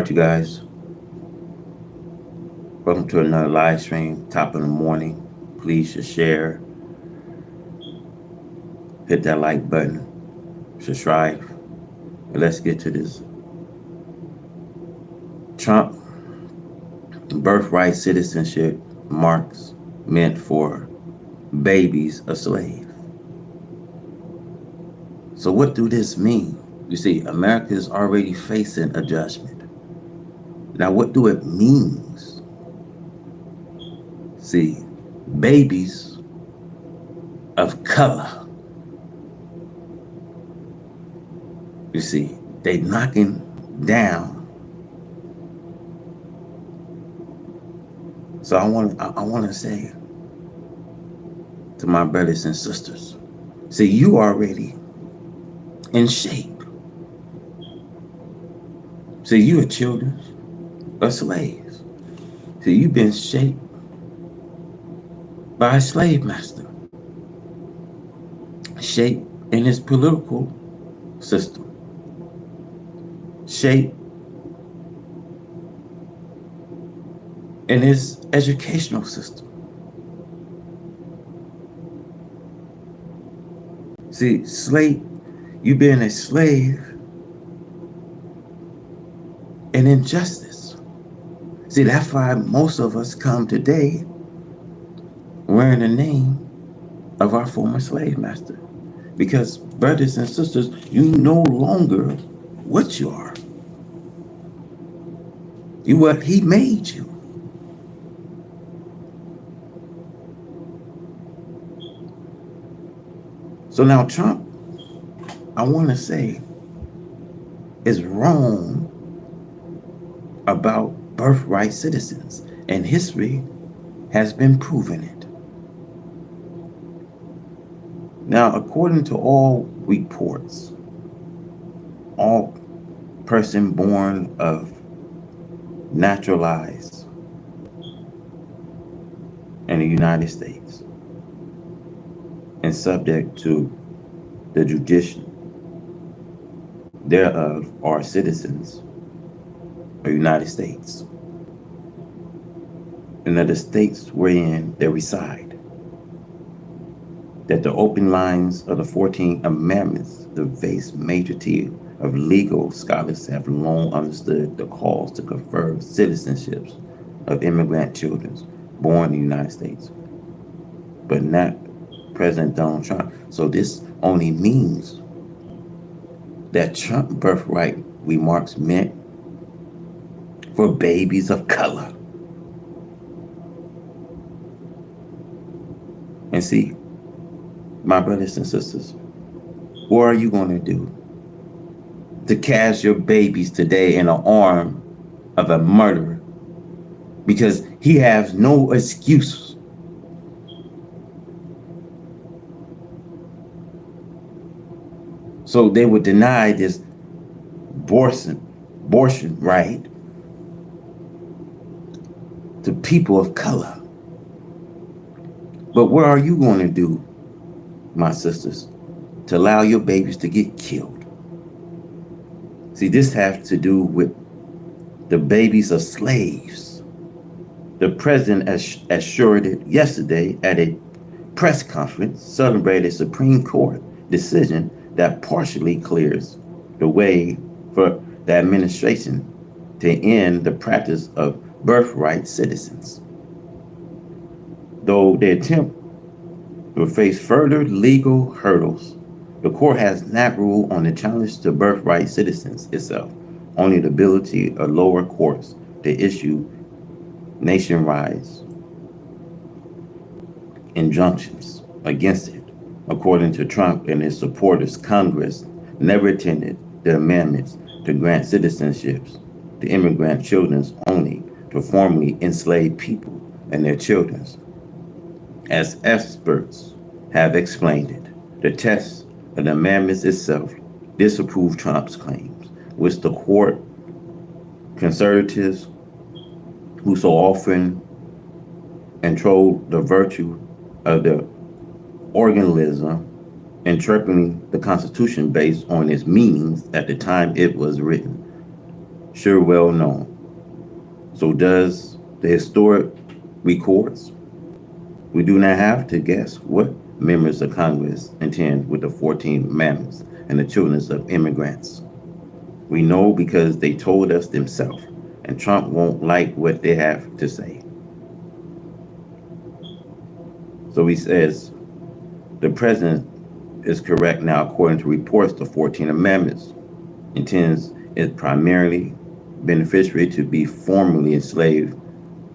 You guys, welcome to another live stream, top of the morning. Please just share, hit that like button, subscribe, and let's get to this. Trump birthright citizenship marks meant for babies of slaves. So what do this mean? You see, America is already facing a judgment. Now, what do it means? See, babies of color. You see, they knocking down. So I want to say to my brothers and sisters, see, you already in shape. See, you are children of slaves. See, you've been shaped by a slave master, shaped in his political system, shaped in his educational system. See, you being a slave in injustice. See, that's why most of us come today wearing the name of our former slave master. Because, brothers and sisters, you no longer what you are. You what he made you. So now Trump, I want to say, is wrong about birthright citizens. And history has been proving it. Now, according to all reports, all person born of naturalized in the United States and subject to the jurisdiction thereof are citizens of the United States and of the states wherein they reside. That the open lines of the 14 Amendments, the vast majority of legal scholars have long understood the cause to confer citizenships of immigrant children born in the United States, but not President Donald Trump. So this only means that Trump birthright remarks meant for babies of color. And see, my brothers and sisters, what are you going to do to cast your babies today in the arm of a murderer? Because he has no excuse. So they would deny this abortion right to people of color. But what are you going to do, my sisters, to allow your babies to get killed? See, this has to do with the babies of slaves. The president assured it yesterday at a press conference celebrated a Supreme Court decision that partially clears the way for the administration to end the practice of birthright citizens. Though the attempt will face further legal hurdles, the court has not ruled on the challenge to birthright citizens itself, only the ability of lower courts to issue nationwide injunctions against it. According to Trump and his supporters, Congress never intended the amendments to grant citizenships to immigrant children only to formerly enslaved people and their children. As experts have explained it, the text of the amendments itself disapproved Trump's claims, which the court conservatives who so often controlled the virtue of the organism, interpreting the Constitution based on its meanings at the time it was written. sure well known. So does the historic records. We do not have to guess what members of Congress intend with the 14 Amendments and the children of immigrants. We know because they told us themselves, and Trump won't like what they have to say. So he says the president is correct now, according to reports, the 14 Amendments intends is primarily beneficiary to be formerly enslaved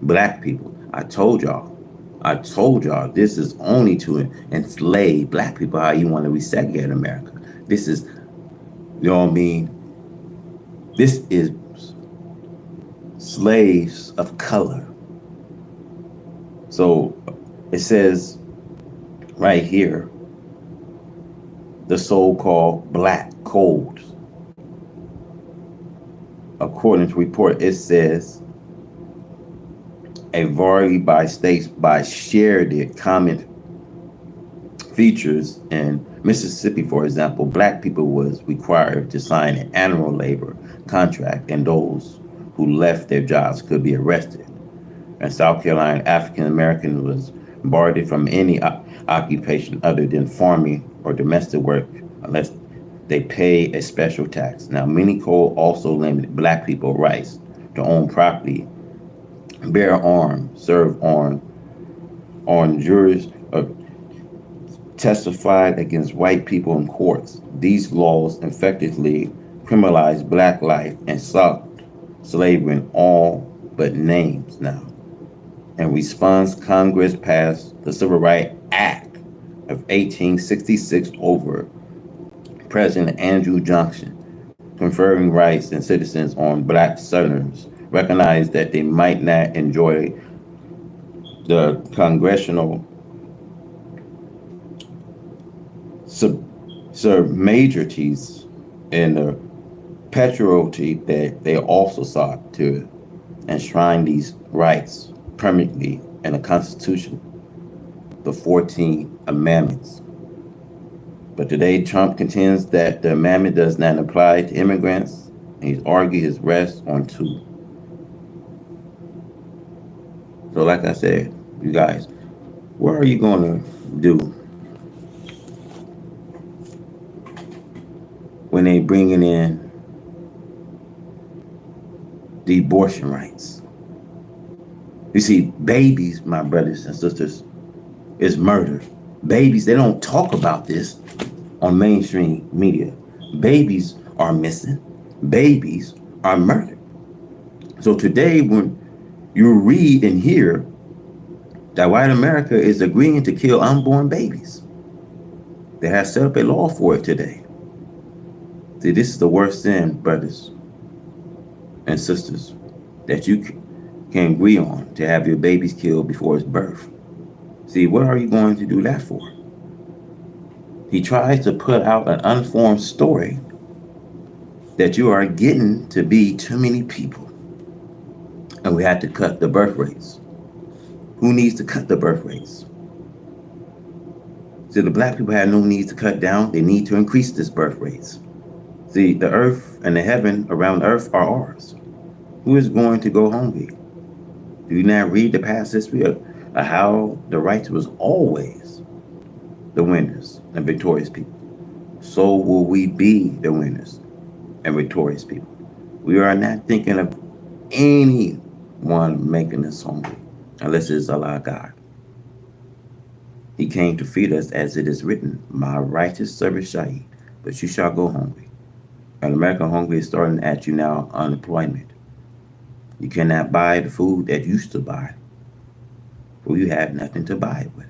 black people. I told y'all this is only to enslave black people, how you want to resegregate America. This is, you know what I mean? This is slaves of color. So it says right here, the so-called black codes. According to report, it says a variety by states by shared common features. In Mississippi, for example, black people was required to sign an annual labor contract, and those who left their jobs could be arrested. In South Carolina, African American was barred from any occupation other than farming or domestic work unless they pay a special tax. Now, many codes also limited black people rights to own property, bear arms, serve on juries, or testified against white people in courts. These laws effectively criminalized black life and stopped slavery in all but names now. In response, Congress passed the Civil Rights Act of 1866 over President Andrew Johnson, conferring rights and citizens on black Southerners, recognized that they might not enjoy the congressional majorities and the patrioty that they also sought to enshrine these rights permanently in the Constitution, the 14 Amendments. But today, Trump contends that the amendment does not apply to immigrants, and he's argued his rest on two. So, like I said, you guys, what are you going to do when they bringing in the abortion rights? You see, babies, my brothers and sisters, is murder. Babies, they don't talk about this on mainstream media. Babies are missing. Babies are murdered. So today, when you read and hear that white America is agreeing to kill unborn babies, they have set up a law for it today. See, this is the worst sin, brothers and sisters, that you can agree on, to have your babies killed before its birth. See, what are you going to do that for? He tries to put out an unformed story that you are getting to be too many people, and we had to cut the birth rates. Who needs to cut the birth rates? See, the black people have no need to cut down. They need to increase this birth rates. See, the earth and the heaven around the earth are ours. Who is going to go hungry? Do you not read the past history of how the righteous was always the winners and victorious people? So will we be the winners and victorious people. We are not thinking of anyone making us hungry unless it's Allah God. He came to feed us, as it is written, my righteous servant shall eat, but you shall go hungry. And American hungry is starting at you now, unemployment. You cannot buy the food that you used to buy, for you have nothing to buy it with.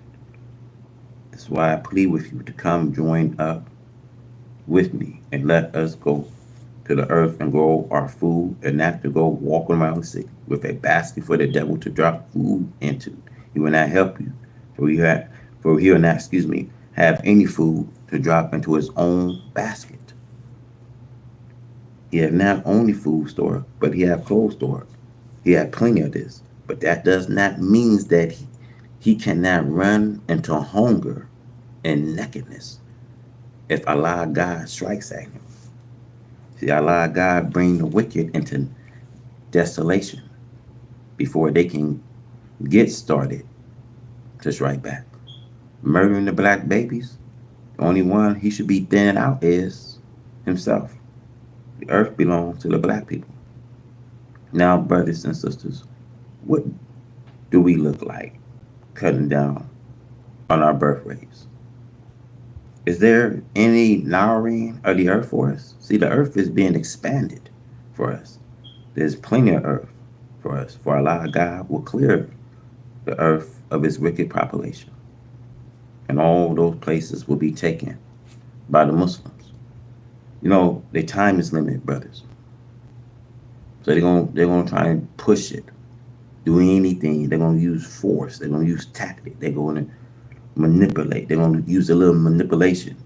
That's why I plead with you to come join up with me and let us go to the earth and grow our food, and not to go walking around the city with a basket for the devil to drop food into. He will not help you, for he will not, have any food to drop into his own basket. He have not only food store, but he have clothes store. He had plenty of this, but that does not mean that he cannot run into hunger and nakedness if Allah God strikes at him. See, Allah God bring the wicked into desolation before they can get started to strike back. Murdering the black babies, the only one he should be thinning out is himself. The earth belongs to the black people. Now, brothers and sisters, what do we look like cutting down on our birth rates? Is there any narrowing of the earth for us? See, the earth is being expanded for us. There's plenty of earth for us, for Allah God will clear the earth of its wicked population. And all those places will be taken by the Muslims. You know, their time is limited, brothers. So they're gonna try and push it, do anything. They're gonna use force. They're gonna use tactic. They're gonna manipulate. They're gonna use a little manipulation.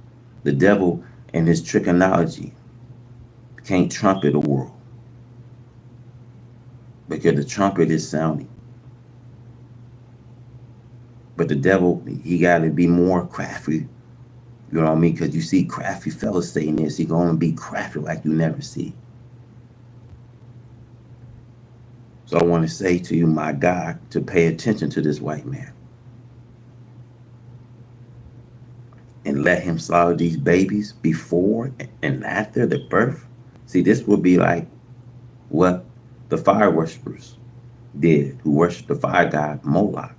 The devil and his trichology can't trumpet the world because the trumpet is sounding. But the devil, he got to be more crafty. You know what I mean? Because you see crafty fellas saying this, he gonna be crafty like you never see. So I want to say to you, my God, to pay attention to this white man and let him slaughter these babies before and after the birth. See, this would be like what the fire worshippers did, who worshiped the fire god Moloch.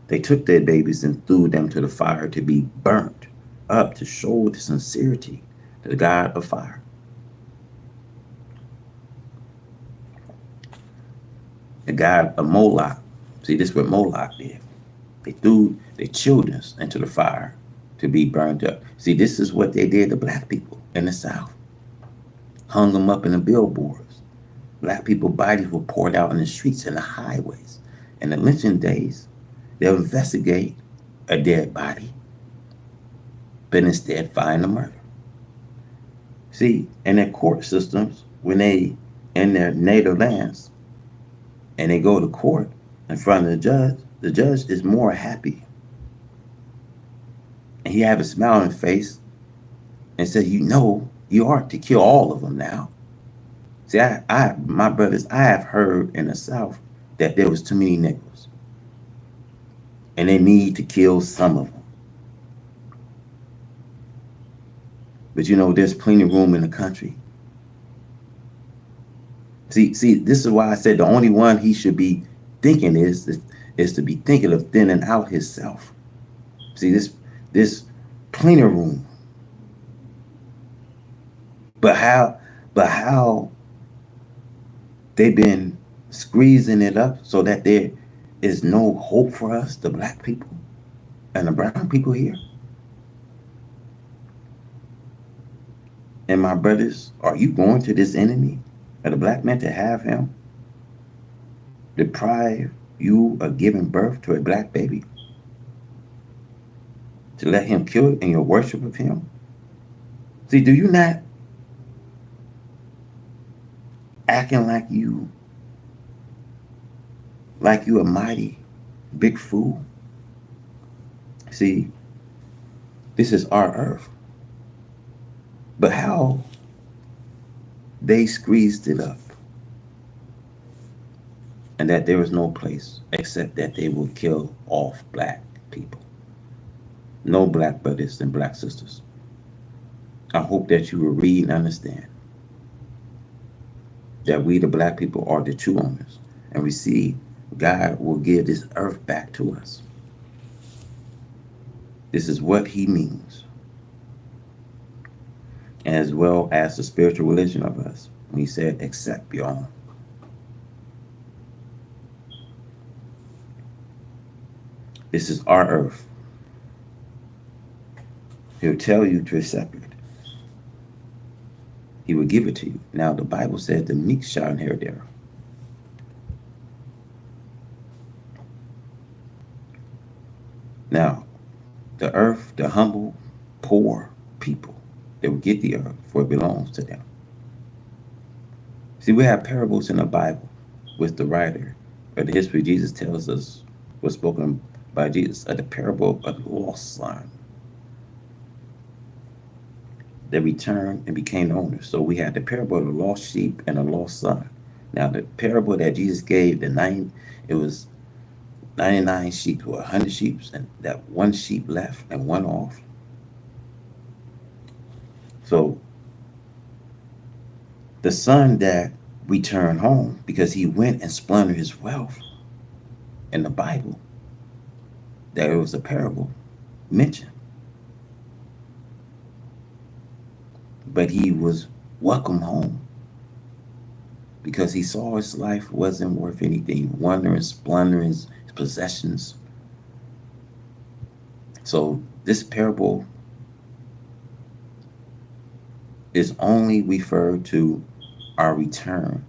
They took their babies and threw them to the fire to be burnt up to show the sincerity to the god of fire. The god of Moloch. See, this is what Moloch did. They threw their children into the fire to be burned up. See, this is what they did to black people in the South. Hung them up in the billboards. Black people's bodies were poured out in the streets and the highways. In the lynching days, they'll investigate a dead body, but instead find a murder. See, in their court systems, when they in their native lands and they go to court in front of the judge is more happy. And he have a smile on his face and says, you know, you ought to kill all of them now. See, my brothers, I have heard in the South that there was too many niggers. And they need to kill some of them. But you know, there's plenty of room in the country. See, this is why I said the only one he should be thinking is to be thinking of thinning out himself. See, this plenty of room. But how they've been squeezing it up so that there is no hope for us, the black people and the brown people here. And my brothers, are you going to this enemy of the black man to have him deprive you of giving birth to a black baby? To let him kill it in your worship of him? See, do you not acting like you a mighty big fool? See, this is our earth. But how they squeezed it up, and that there is no place except that they will kill off black people. No black brothers and black sisters. I hope that you will read and understand that we, the black people, are the true owners, and receive God will give this earth back to us. This is what he means, as well as the spiritual religion of us. When he said, accept your own. This is our earth. He'll tell you to accept it. He will give it to you. Now, the Bible said the meek shall inherit the earth. Now, the earth, the humble, poor people, they will get the earth, for it belongs to them. See, we have parables in the Bible with the writer of the history Jesus tells us was spoken by Jesus of the parable of the lost son. They returned and became the owners. So we had the parable of the lost sheep and the lost son. Now the parable that Jesus gave, it was 99 sheep or 100 sheep, and that one sheep left and one off. So the son that returned home because he went and squandered his wealth in the Bible, there was a parable mentioned, but he was welcome home because he saw his life wasn't worth anything, wandering, splundering his possessions. So this parable is only referred to our return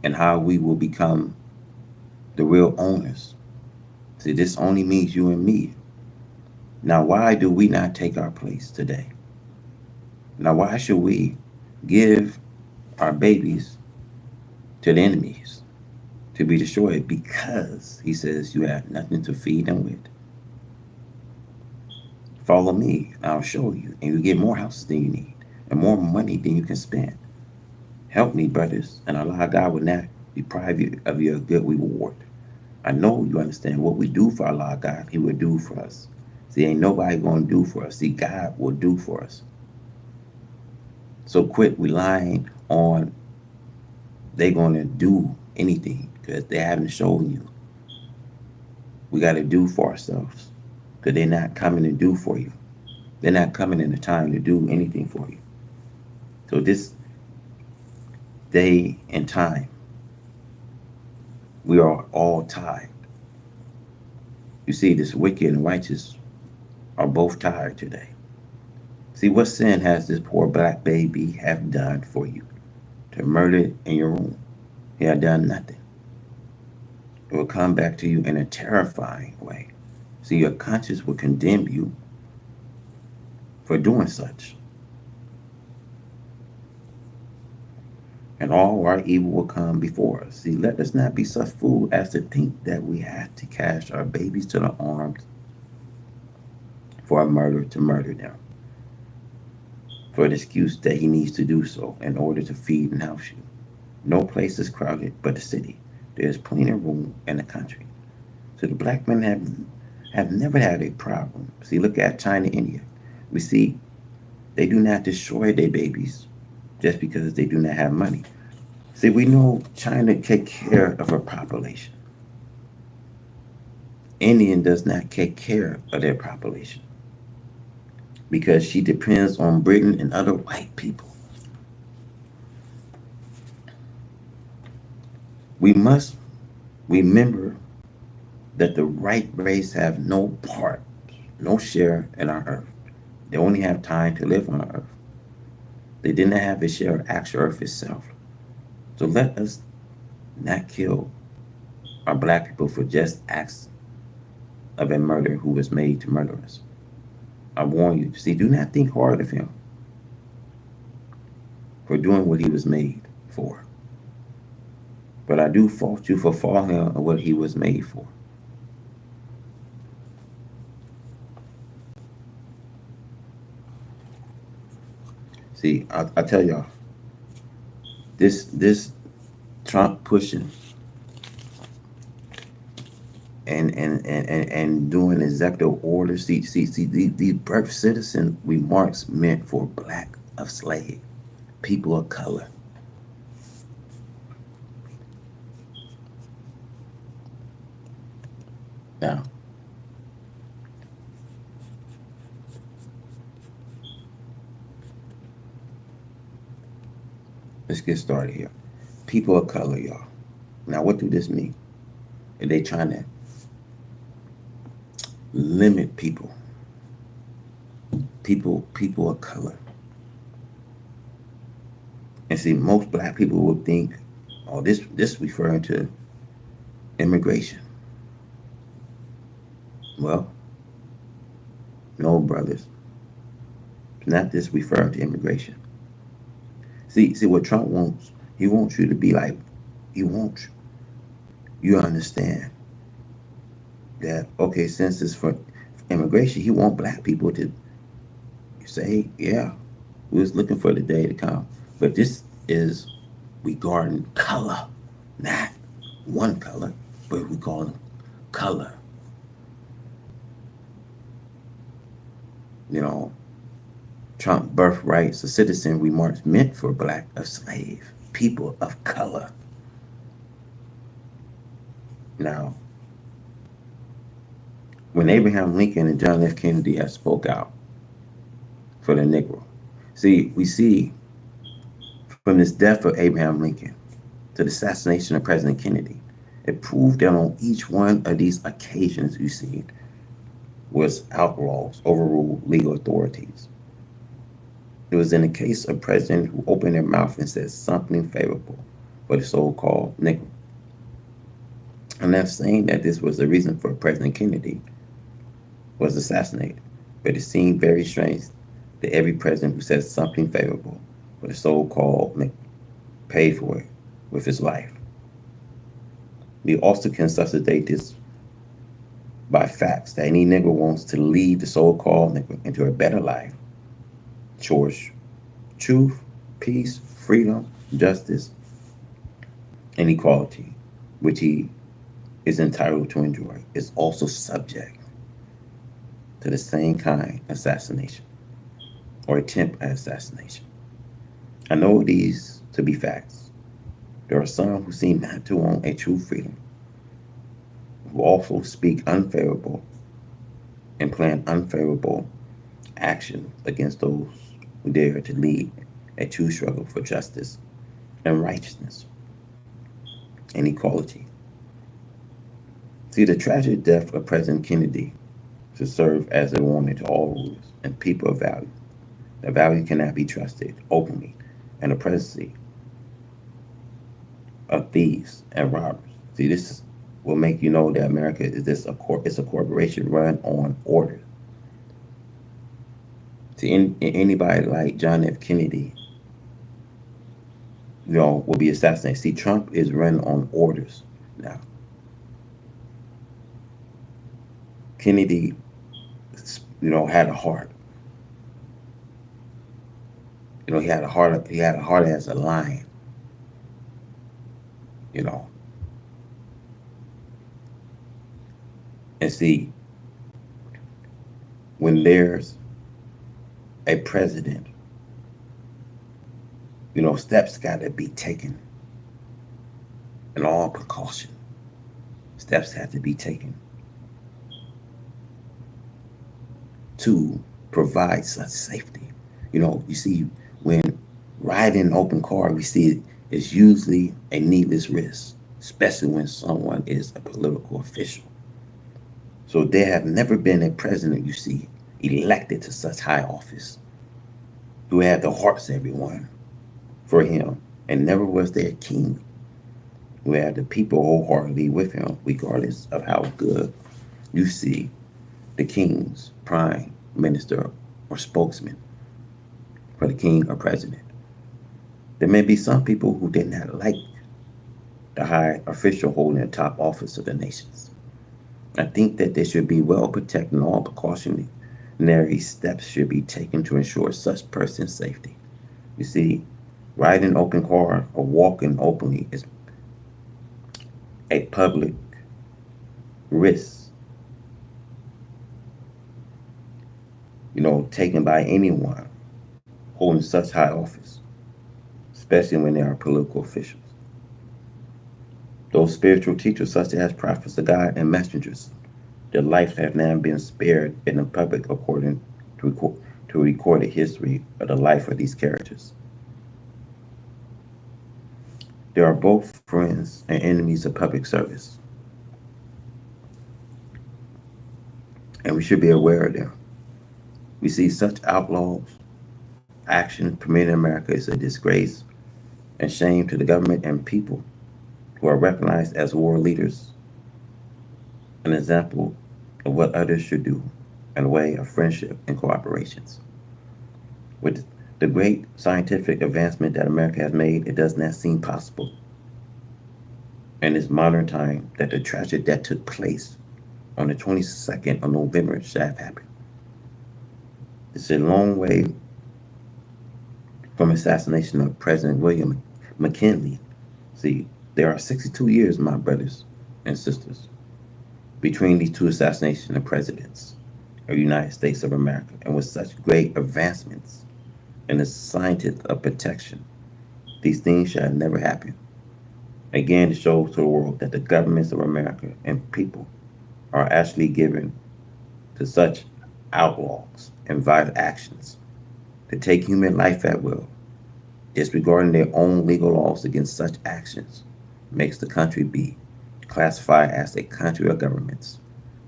and how we will become the real owners. See, this only means you and me. Now, why do we not take our place today? Now, why should we give our babies to the enemies to be destroyed? Because he says you have nothing to feed them with. Follow me, and I'll show you, and you get more houses than you need and more money than you can spend. Help me, brothers, and Allah God will not deprive you of your good reward. I know you understand what we do for Allah God, He will do for us. See, ain't nobody gonna do for us. See, God will do for us. So quit relying on they gonna do anything because they haven't shown you. We got to do for ourselves because they're not coming to do for you. They're not coming in the time to do anything for you. So this day and time, we are all tired. You see, this wicked and righteous are both tired today. See, what sin has this poor black baby have done for you? To murder in your room. He had done nothing. It will come back to you in a terrifying way. See, your conscience will condemn you for doing such. And all our evil will come before us. See, let us not be such fools as to think that we have to cast our babies to the arms for a murderer to murder them, for an excuse that he needs to do so in order to feed and house you. No place is crowded but the city. There is plenty of room in the country. So the black men have never had a problem. See, look at China, India. We see they do not destroy their babies just because they do not have money. See, we know China take care of her population. Indian does not take care of their population because she depends on Britain and other white people. We must remember that the right race have no part, no share in our earth. They only have time to live on our earth. They did not have a share of actual earth itself. So let us not kill our black people for just acts of a murder who was made to murder us. I warn you, see, do not think hard of him for doing what he was made for. But I do fault you for falling on what he was made for. See, I tell y'all, this Trump pushing and doing executive orders. See, these birth citizen remarks meant for black of slave, people of color. Now, let's get started here. People of color, y'all. Now, what do this mean? Are they trying to limit people of color? And see, most black people will think, oh, this referring to immigration. Well, no, brothers. It's not this referring to immigration. See what Trump wants. He wants you to be like, he wants you to understand that, okay, since it's for immigration, he wants black people to You say, yeah, we was looking for the day to come. But this is regarding color, not one color, but we call them color. You know, Trump birthrights, a citizen remarks meant for black of slave, people of color. Now, when Abraham Lincoln and John F. Kennedy have spoke out for the Negro, we see from this death of Abraham Lincoln to the assassination of President Kennedy, it proved that on each one of these occasions you see was outlaws overruled legal authorities. It was in the case of presidents who opened their mouth and said something favorable for the so-called Negro. I'm not saying that this was the reason for President Kennedy was assassinated, but it seemed very strange that every president who said something favorable for the so-called Negro paid for it with his life. We also can substantiate this by facts that any Negro wants to lead the so-called Negro into a better life, choice, truth, peace, freedom, justice, and equality, which he is entitled to enjoy, is also subject to the same kind of assassination or attempt at assassination. I know these to be facts. There are some who seem not to want a true freedom, who also speak unfavorable and plan unfavorable action against those who dare to lead a true struggle for justice and righteousness and equality. See, the tragic death of President Kennedy should serve as a warning to all rulers and people of value. The value cannot be trusted openly in the presence of thieves and robbers. See, will make you know that America is it's a corporation run on order. See, anybody like John F. Kennedy, will be assassinated. See, Trump is run on orders now. Kennedy, had a heart. He had a heart. He had a heart as a lion. You know, and see, when there's a president, steps got to be taken, and all precaution. Steps have to be taken to provide such safety. You see, when riding an open car, we see it's usually a needless risk, especially when someone is a political official. So there have never been a president, you see, elected to such high office who had the hearts of everyone for him, and never was there a king who had the people wholeheartedly with him, regardless of how good you see the king's prime minister or spokesman for the king or president. There may be some people who did not like the high official holding the top office of the nations. I think that they should be well protected and all precautionary steps should be taken to ensure such person's safety. You see, riding an open car or walking openly is a public risk, taken by anyone holding such high office, especially when they are political officials. Those spiritual teachers, such as prophets of God and messengers, their lives have now been spared in the public according to recorded history of the life of these characters. They are both friends and enemies of public service, and we should be aware of them. We see such outlaws action permitted in America is a disgrace and shame to the government and people who are recognized as world leaders, an example of what others should do in a way of friendship and cooperations. With the great scientific advancement that America has made, it does not seem possible in this modern time that the tragedy that took place on the 22nd of November should have happened. It's a long way from assassination of President William McKinley. See, there are 62 years, my brothers and sisters, between these two assassinations of presidents of the United States of America, and with such great advancements in the scientists of protection, these things shall never happen. Again, it shows to the world that the governments of America and people are actually given to such outlaws and violent actions to take human life at will, disregarding their own legal laws against such actions, makes the country be classified as a country of governments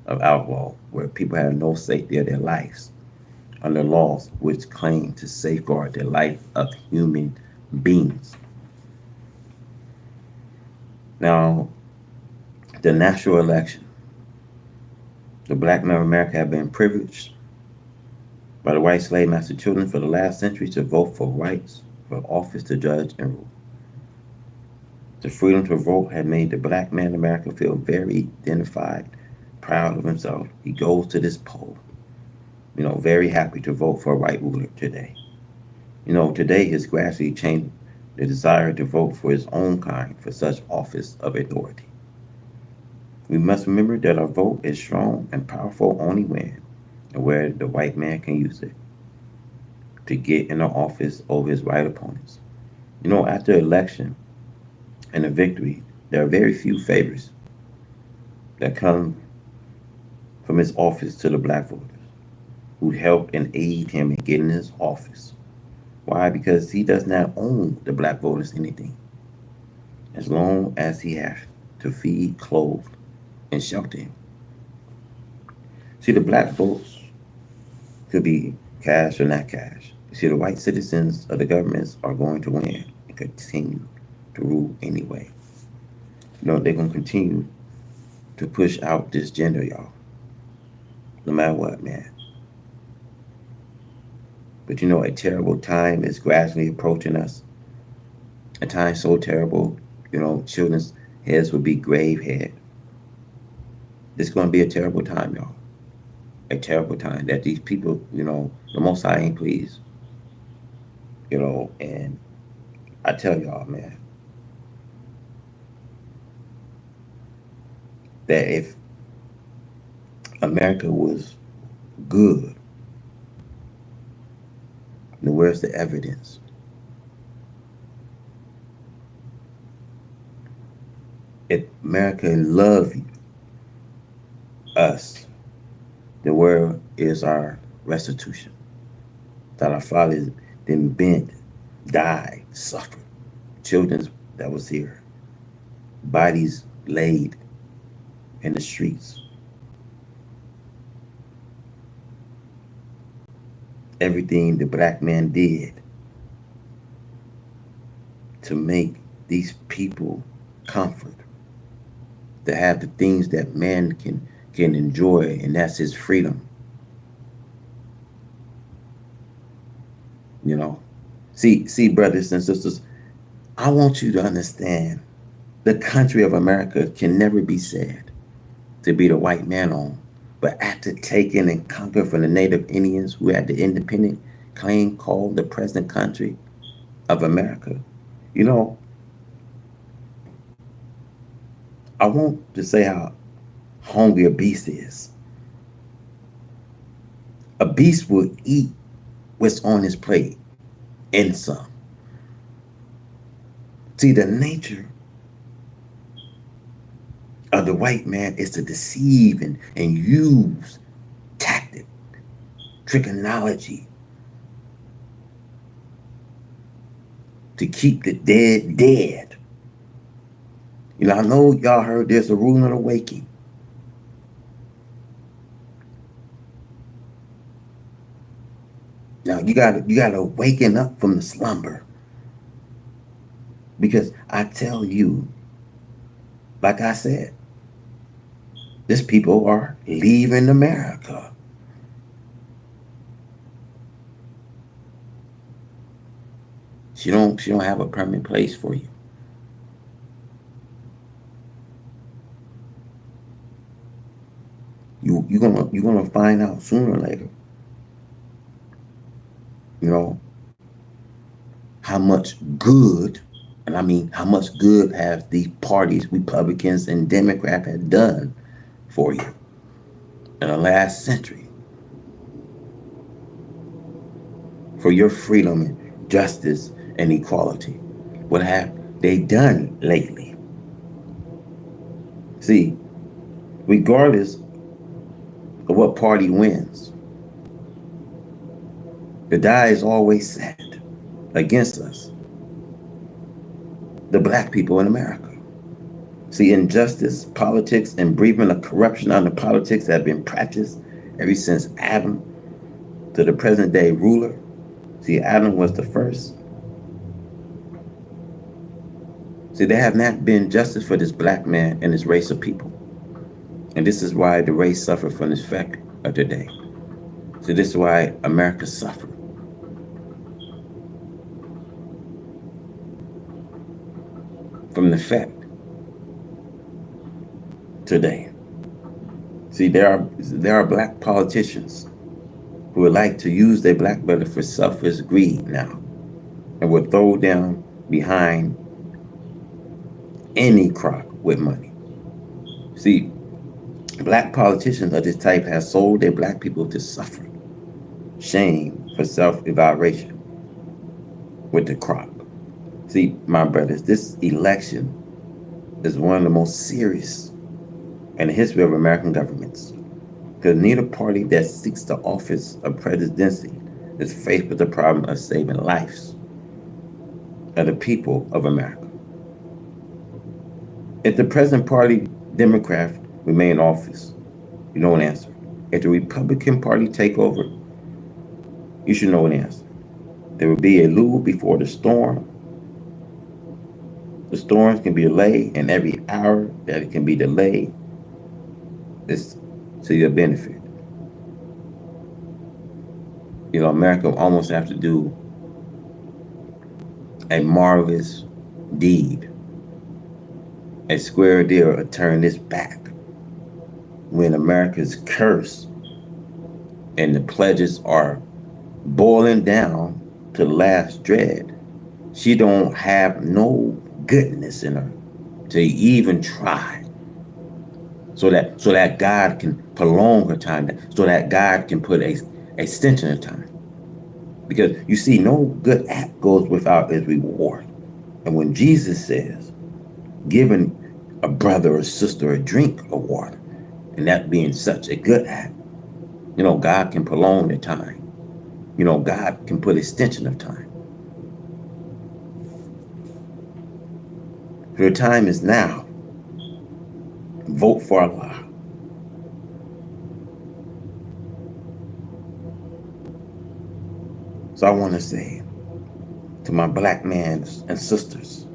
of outlaw, where people have no safety of their lives under laws which claim to safeguard the life of human beings. Now, the natural election. The black men of America have been privileged by the white slave master children for the last century to vote for rights for office to judge and rule. The freedom to vote had made the black man in America feel very identified, proud of himself. He goes to this poll, very happy to vote for a white ruler today. Today has gradually changed the desire to vote for his own kind for such office of authority. We must remember that our vote is strong and powerful only when and where the white man can use it to get in the office over his white opponents. After election and a victory, there are very few favors that come from his office to the black voters who helped and aid him in getting his office. Why? Because he does not own the black voters anything. As long as he has to feed, clothe, and shelter him. See, the black votes could be cash or not cash. You see, the white citizens of the governments are going to win and continue to rule anyway. They're going to continue to push out this gender, y'all. No matter what, man. But a terrible time is gradually approaching us. A time so terrible, children's heads will be grave head. It's going to be a terrible time, y'all. A terrible time that these people, the Most High ain't pleased. And I tell y'all, man, that if America was good, then where's the evidence? If America loved us, then where is our restitution? That our fathers then bent, died, suffered. Children that was here, bodies laid in the streets. Everything the black man did to make these people comfort, to have the things that man can enjoy, and that's his freedom. See, brothers and sisters, I want you to understand the country of America can never be said to be the white man on. But after taking and conquering from the native Indians who had the independent claim called the present country of America, you know, I want to say how hungry a beast is. A beast will eat what's on his plate and some. See, the nature of the white man is to deceive and use tactic, trickology to keep the dead dead. I know y'all heard there's a rule of the waking. Now you gotta waken up from the slumber. Because I tell you, like I said, these people are leaving America. She don't have a permanent place for you. You're gonna find out sooner or later You know, how much good, and I mean how much good have these parties, Republicans and Democrats, have done for you in the last century for your freedom and justice and equality? What have they done lately? See, regardless of what party wins, the die is always set against us, the black people in America. See, injustice, politics, and breeding of corruption under politics have been practiced ever since Adam to the present day ruler. See, Adam was the first. See, there have not been justice for this black man and this race of people. And this is why the race suffered from this fact of today. So this is why America suffered. From the fact today. See, there are black politicians who would like to use their black brother for selfish greed now and would throw down behind any crock with money. See, black politicians of this type have sold their black people to suffering, shame for self-evaluation with the crock. See, my brothers, this election is one of the most serious in the history of American governments. Because neither party that seeks the office of presidency is faced with the problem of saving lives of the people of America. If the present party, Democrat, remain in office, you know an answer. If the Republican Party take over, you should know an answer. There will be a lull before the storm. The storms can be delayed, and every hour that it can be delayed is to your benefit. You know, America almost have to do a marvelous deed, a square deal to turn this back when America's cursed and the pledges are boiling down to the last dread. She don't have no goodness in her to even try. So that God can prolong her time, so that God can put a extension of time. Because you see, no good act goes without its reward. And when Jesus says, giving a brother or sister a drink of water, and that being such a good act, you know, God can prolong the time. You know, God can put extension of time. Your time is now. Vote for Allah. So I want to say to my black men and sisters,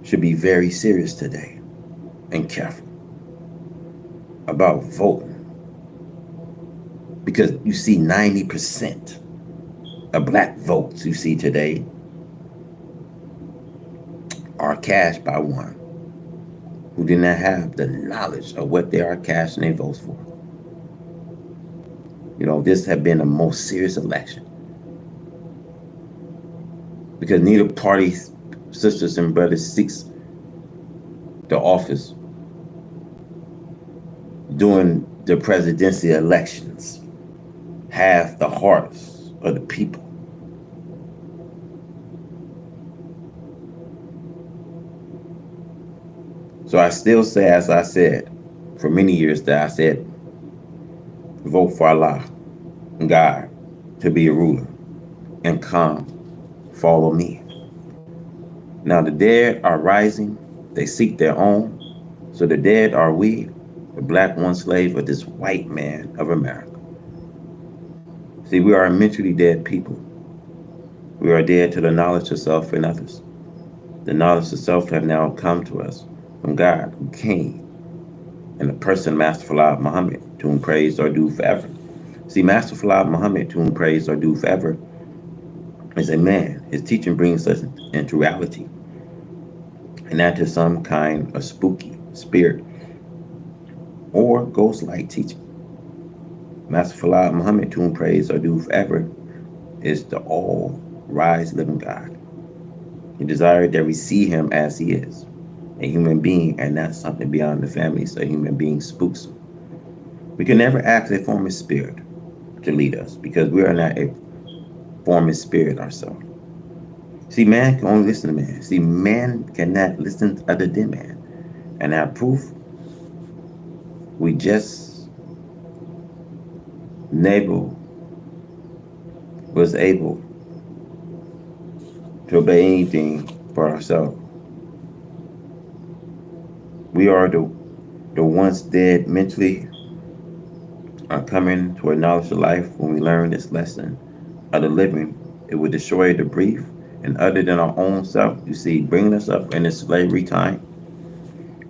should be very serious today and careful about voting. Because you see 90% of black votes you see today are cast by one who did not have the knowledge of what they are casting their votes for. You know, this has been the most serious election. Because neither party, sisters and brothers, seeks the office during the presidency elections have the hearts of the people. So I still say, as I said for many years, that I said, vote for Allah and God to be a ruler, and come, follow me. Now the dead are rising, they seek their own. So the dead are we, the black one slave of this white man of America. See, we are mentally dead people. We are dead to the knowledge of self and others. The knowledge of self have now come to us from God, who came in the person Master Fard Muhammad, to whom praise are due forever. See, Master Fard Muhammad, to whom praise are due forever, is a man. His teaching brings us into reality, and not to some kind of spooky spirit or ghost-like teaching. Master Falah Muhammad, to whom praise are due forever, is the all rise living God. He desired that we see him as he is, a human being and not something beyond the family, so a human being spooks him. We can never ask a formless spirit to lead us because we are not a formless spirit ourselves. See, man can only listen to man. See, man cannot listen to other than man. And our proof, we just never was able to obey anything for ourselves. We are the once dead mentally are coming to a knowledge of life when we learn this lesson of the living. It would destroy the brief and other than our own self. You see, bringing us up in this slavery time,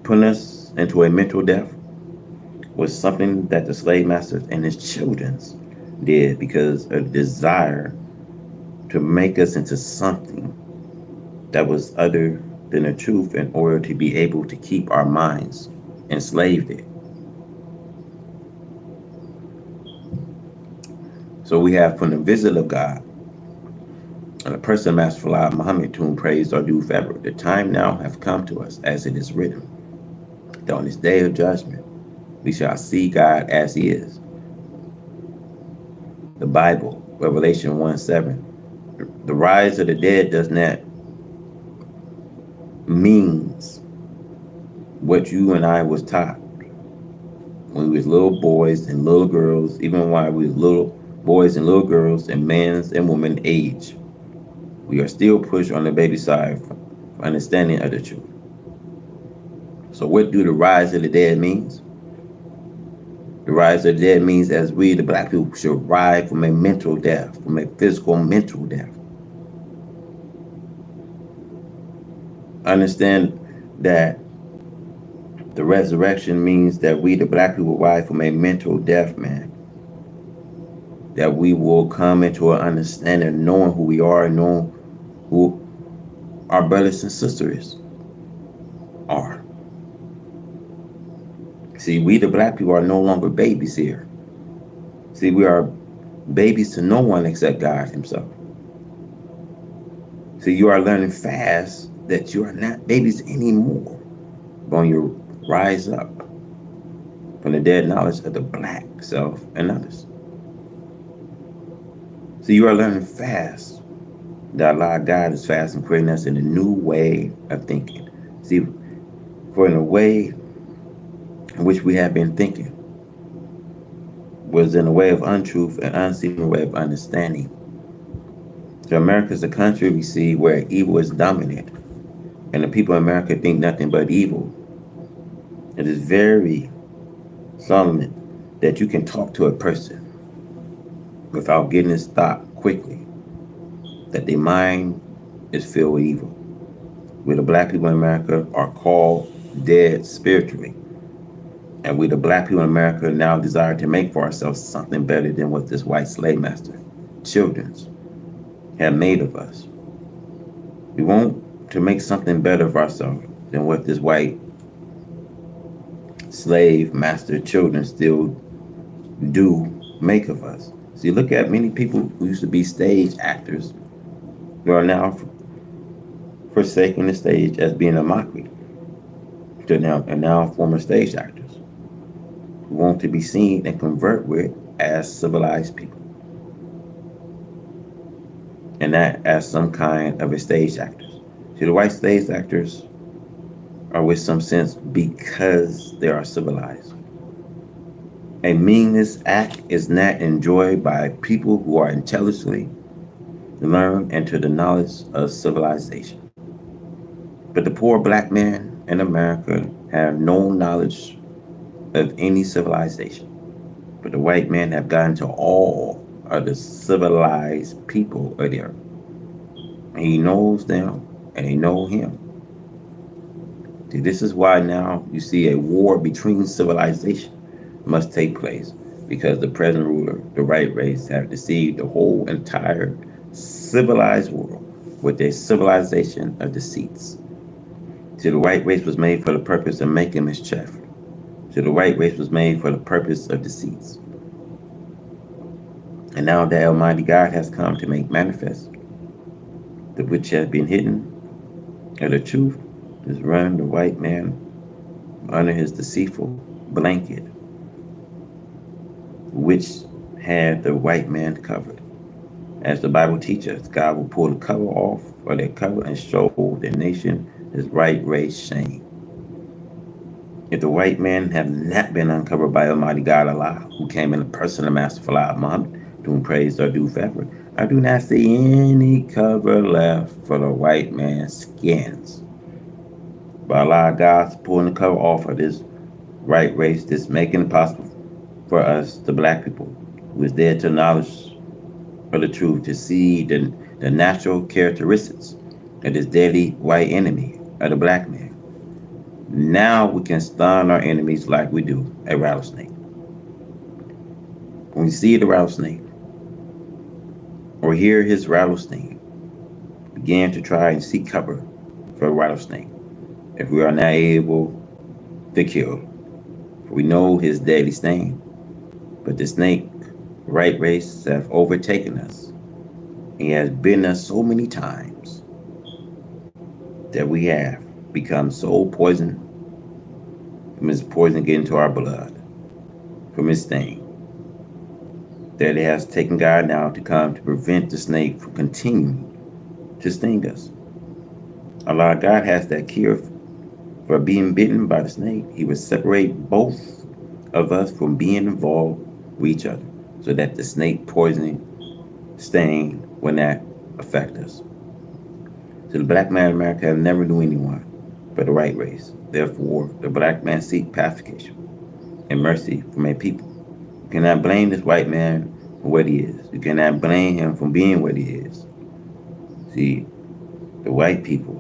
putting us into a mental death was something that the slave masters and his children's did because of desire to make us into something that was other than the truth in order to be able to keep our minds enslaved it. So we have from the visit of God and the person of Master Falah Muhammad, to whom praise are due forever. The time now hath come to us, as it is written, that on this day of judgment we shall see God as he is. The Bible, Revelation 1:7. The rise of the dead does not means what you and I was taught when we was little boys and little girls, even while we was little boys and little girls and men's and women's age. We are still pushed on the baby side for understanding of the truth. So what do the rise of the dead means? The rise of the dead means as we, the black people, should rise from a mental death, from a physical mental death. Understand that the resurrection means that we, the black people, rise from a mental death, man. That we will come into an understanding, knowing who we are and knowing who our brothers and sisters are. See, we, the black people, are no longer babies here. See, we are babies to no one except God himself. See, you are learning fast that you are not babies anymore. But when you rise up from the dead knowledge of the black self and others. So you are learning fast that Allah God is fast in creating us in a new way of thinking. See, for in a way in which we have been thinking was in a way of untruth and unseen way of understanding. So America is a country we see where evil is dominant, and the people in America think nothing but evil. It is very solemn that you can talk to a person without getting this thought quickly that their mind is filled with evil. We, the black people in America, are called dead spiritually. And we, the black people in America, now desire to make for ourselves something better than what this white slave master, children's, have made of us. We want to make something better for ourselves than what this white slave master children still do make of us. See, look at many people who used to be stage actors who are now forsaking the stage as being a mockery to now former stage actors who want to be seen and convert with as civilized people and not as some kind of a stage actors. See, the white stage actors are with some sense because they are civilized. A meaningless act is not enjoyed by people who are intelligently learned and to the knowledge of civilization. But the poor black man in America have no knowledge of any civilization. But the white men have gotten to all of the civilized people of the earth. And he knows them and they know him. See, this is why now you see a war between civilization must take place because the present ruler, the white race, have deceived the whole entire civilized world with their civilization of deceits. See, the white race was made for the purpose of making mischief. See, the white race was made for the purpose of deceits. And now the Almighty God has come to make manifest that which has been hidden, and the truth is run the white man under his deceitful blanket, which had the white man covered. As the Bible teaches, God will pull the cover off of that cover and show the nation his right race shame. If the white man have not been uncovered by Almighty God Allah, who came in the person of Master Falah Muhammad, to whom praise are due forever, I do not see any cover left for the white man's skins. But Allah God's pulling the cover off of this right race, this making it possible for us, the black people, who is there to knowledge of the truth, to see the natural characteristics of this deadly white enemy of the black man. Now we can stun our enemies like we do a rattlesnake. When we see the rattlesnake or hear his rattlesnake, begin to try and seek cover for a rattlesnake. If we are not able to kill, for we know his deadly sting. But the snake right race have overtaken us. He has bitten us so many times that we have become so poisoned from his poison getting to our blood, from his sting, that it has taken God now to come to prevent the snake from continuing to sting us. Allah God has that cure for being bitten by the snake. He will separate both of us from being involved with each other so that the snake poisoning sting will not affect us. So the black man in America never knew anyone but the white race. Therefore, the black man seek pacification and mercy from a people. You cannot blame this white man for what he is. You cannot blame him for being what he is. See, the white people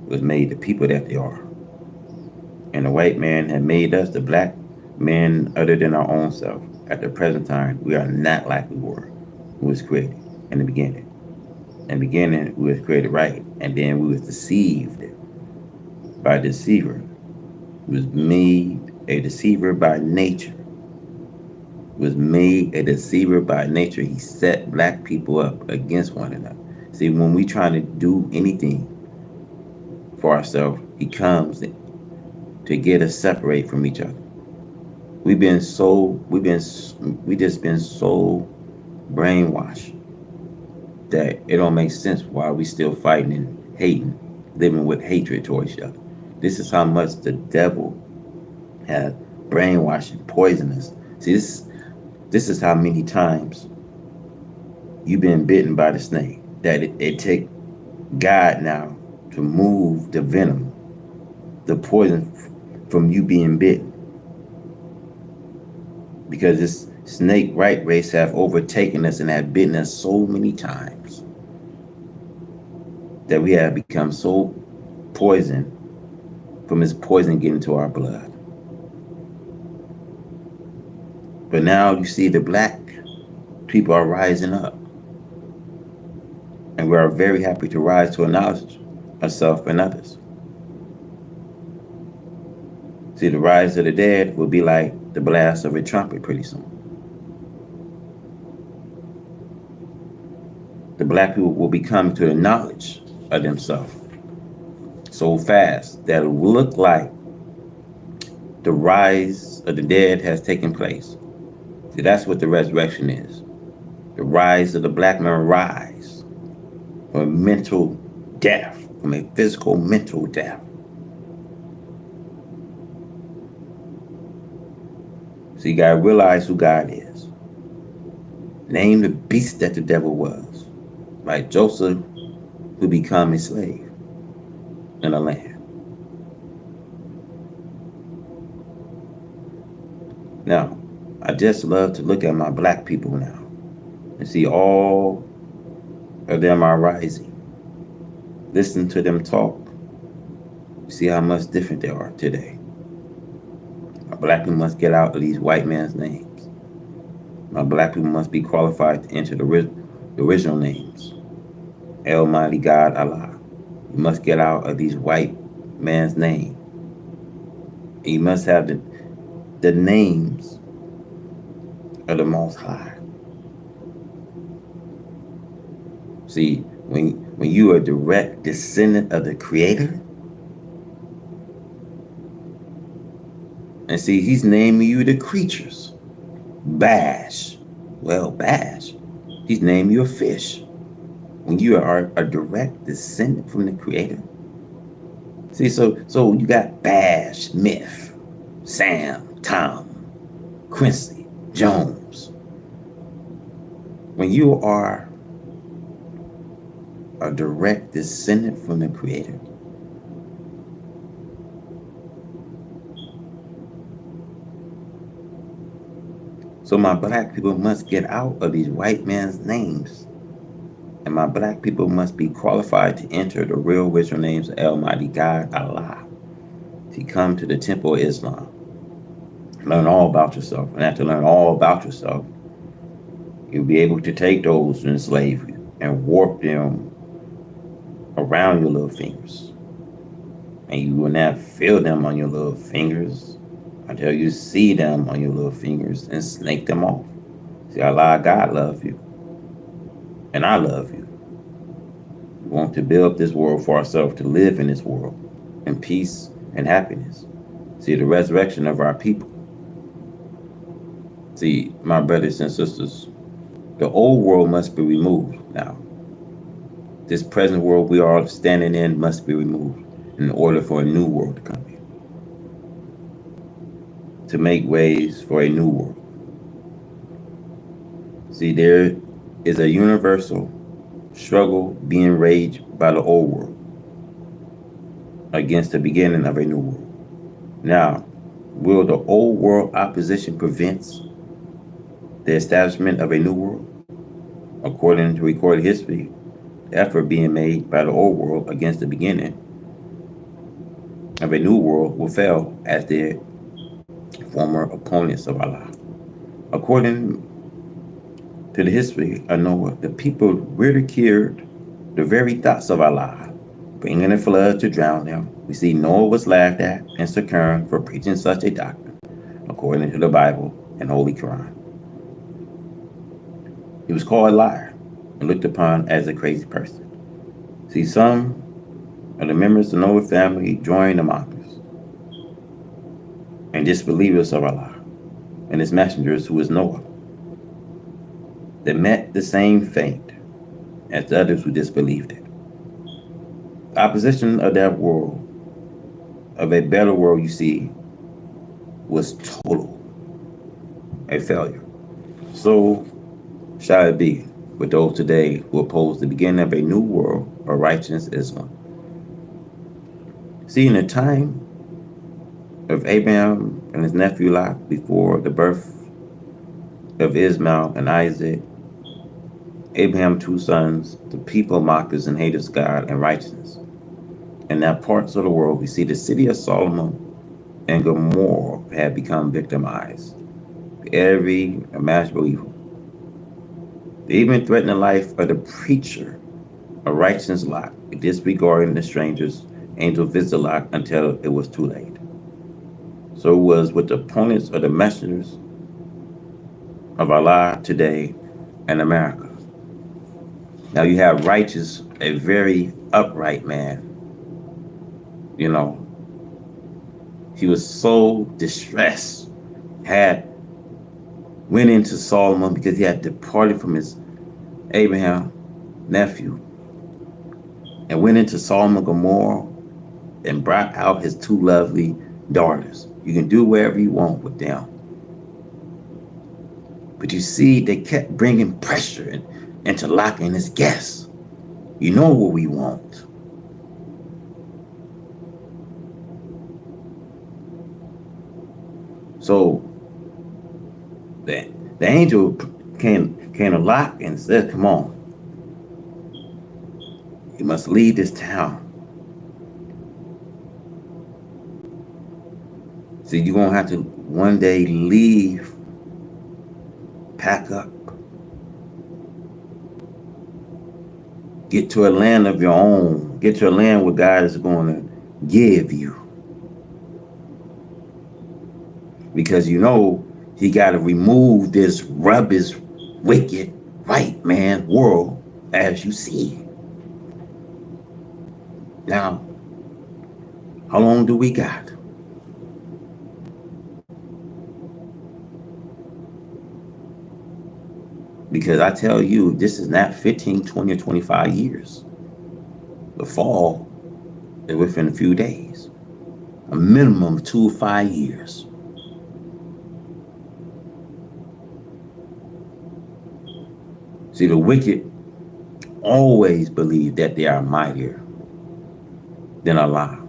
was made the people that they are. And the white man had made us the black men other than our own self. At the present time, we are not like we were, who was created in the beginning. In the beginning, we was created right, and then we was deceived by a deceiver. We was made a deceiver by nature. We was made a deceiver by nature. He set black people up against one another. See, when we trying to do anything for ourselves, he comes to get us separate from each other. We just been so brainwashed that it don't make sense why we still fighting and hating, living with hatred towards each other. This is how much the devil has brainwashed and poisoned us. See, this is how many times you've been bitten by the snake, that it take God now to move the venom, the poison from you being bitten. Because this snake right race have overtaken us and have bitten us so many times that we have become so poisoned from his poison getting to our blood. But now you see the black people are rising up. And we are very happy to rise to a knowledge of self and others. See, the rise of the dead will be like the blast of a trumpet pretty soon. The black people will be coming to the knowledge of themselves so fast that it will look like the rise of the dead has taken place. See, that's what the resurrection is. The rise of the black man rise from mental death, from a physical mental death. So you gotta realize who God is. Name the beast that the devil was. Like Joseph, who became a slave in the land. Now, I just love to look at my black people now and see all of them are rising. Listen to them talk. See how much different they are today. My black people must get out of these white man's names. My black people must be qualified to enter the original names. Almighty God Allah. You must get out of these white man's name. And you must have the names of the Most High. See, when you are a direct descendant of the Creator, and see, He's naming you the creatures. Bash. Well, bash. He's naming you a fish. When you are a direct descendant from the Creator. See, so you got Bash, Myth, Sam, Tom, Quincy, Jones. When you are a direct descendant from the Creator, so my black people must get out of these white man's names. And my black people must be qualified to enter the real original names of Almighty God, Allah. To come to the temple of Islam. Learn all about yourself. And after learn all about yourself, you'll be able to take those who enslave you and warp them around your little fingers. And you will not feel them on your little fingers until you see them on your little fingers and snake them off. See, Allah, God loves you. And I love you. We want to build this world for ourselves, to live in this world in peace and happiness. See, the resurrection of our people. See, my brothers and sisters, the old world must be removed now. This present world we are standing in must be removed in order for a new world to come in. To make ways for a new world. See, there is a universal struggle being waged by the old world against the beginning of a new world. Now, will the old world opposition prevent the establishment of a new world? According to recorded history, the effort being made by the old world against the beginning of a new world will fail as the former opponents of Allah. According to the history of Noah, the people ridiculed the very thoughts of Allah, bringing a flood to drown them. We see Noah was laughed at and succumbed for preaching such a doctrine, according to the Bible and Holy Quran. He was called a liar and looked upon as a crazy person. See, some of the members of the Noah family joined the mockers and disbelievers of Allah and his messengers, who was Noah. They met the same fate as the others who disbelieved it. The opposition of that world, of a better world, you see, was total, a failure. So shall it be with those today who oppose the beginning of a new world of righteous Islam. See, in the time of Abraham and his nephew Lot, before the birth of Ishmael and Isaac, Abraham's two sons, the people mockers and haters of God and righteousness. In that parts of the world, we see the city of Solomon and Gomorrah had become victimized. Every imaginable evil. They even threatened the life of the preacher, a righteous Lot, disregarding the strangers. Angels visited Lot until it was too late. So it was with the opponents of the messengers of Allah today in America. Now you have righteous, a very upright man. You know, he was so distressed, went into Solomon because he had departed from his Abraham nephew, and went into Solomon Gomorrah and brought out his two lovely daughters. You can do whatever you want with them. But you see, they kept bringing pressure into locking his guests. You know what we want. So the angel came to Lot and said, come on, you must leave this town. So you're going to have to one day leave, pack up, get to a land of your own, get to a land where God is going to give you. Because you know he got to remove this rubbish, wicked, white man world as you see. Now, how long do we got? Because I tell you, this is not 15, 20, or 25 years. The fall is within a few days. A minimum of 2 or 5 years. See, the wicked always believe that they are mightier than Allah.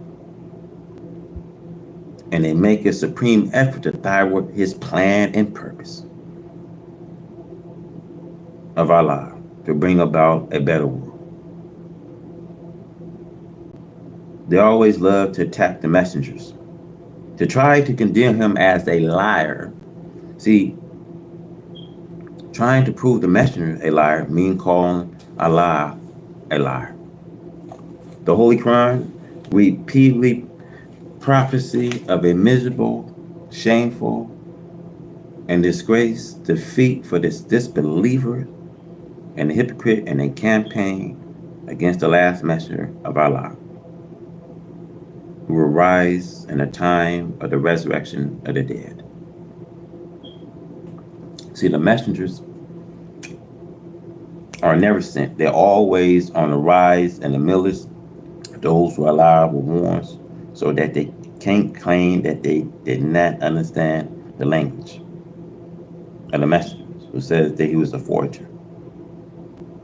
And they make a supreme effort to thwart his plan and purpose of Allah to bring about a better world. They always love to attack the messengers, to try to condemn him as a liar. See, trying to prove the messenger a liar means calling Allah a liar. The Holy Quran repeatedly prophecy of a miserable, shameful, and disgrace defeat for this disbeliever and the hypocrite in a campaign against the last messenger of Allah, who will rise in the time of the resurrection of the dead. See, the messengers are never sent. They're always on the rise in the millers, those who Allah will warn, so that they can't claim that they did not understand the language of the messengers, who says that he was a foreigner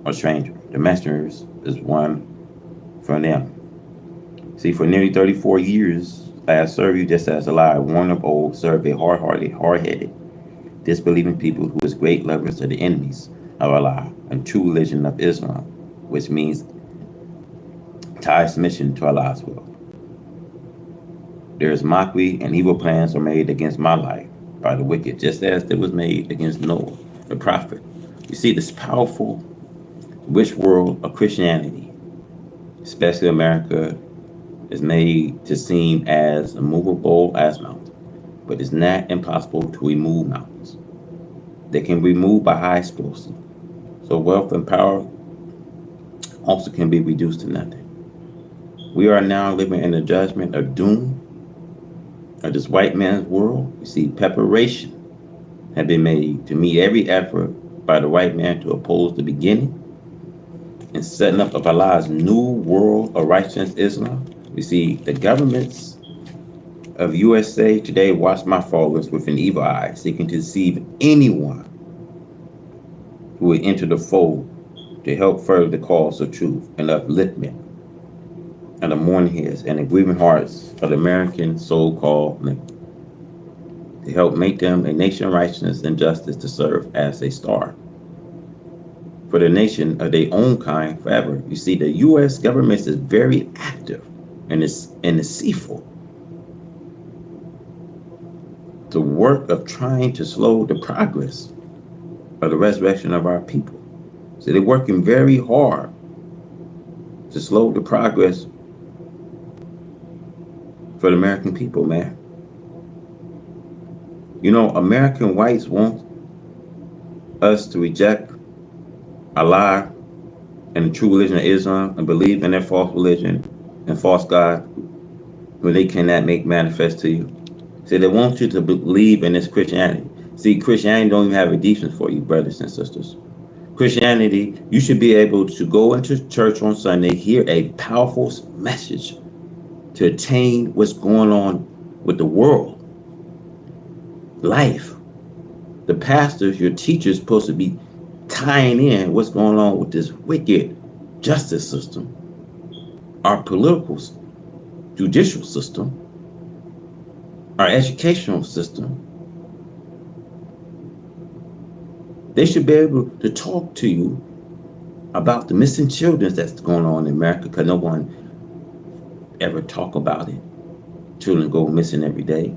or stranger. The messengers is one from them. See, for nearly 34 years, I have served you just as Allah, one of old, served a hard-hearted, hard-headed, disbelieving people who is great lovers of the enemies of Allah and true religion of Islam, which means entire submission to Allah's will. There is mockery and evil plans are made against my life by the wicked, just as it was made against Noah, the prophet. You see, this powerful wish world of Christianity, especially America, is made to seem as immovable as mountains, but it's not impossible to remove mountains. They can be removed by high explosive. So wealth and power also can be reduced to nothing. We are now living in the judgment of doom of this white man's world. You see, preparation had been made to meet every effort by the white man to oppose the beginning and setting up of Allah's new world of righteousness, Islam. You see, the governments of USA today watch my followers with an evil eye, seeking to deceive anyone who would enter the fold to help further the cause of truth and upliftment of the mourning heads and the grieving hearts of the American so-called people, to help make them a nation of righteousness and justice to serve as a star for the nation of their own kind forever. You see, the U.S. government is very active and deceitful. The work of trying to slow the progress of the resurrection of our people. So they're working very hard to slow the progress for the American people, man. You know, American whites want us to reject Allah and the true religion of Islam and believe in their false religion and false God, when they cannot make manifest to you. So they want you to believe in this Christianity. See, Christianity don't even have a defense for you, brothers and sisters. Christianity, you should be able to go into church on Sunday, hear a powerful message to attain what's going on with the world, life. The pastors, your teachers, supposed to be tying in what's going on with this wicked justice system, our political, judicial system, our educational system. They should be able to talk to you about the missing children that's going on in America, because no one ever talk about it. Children go missing every day.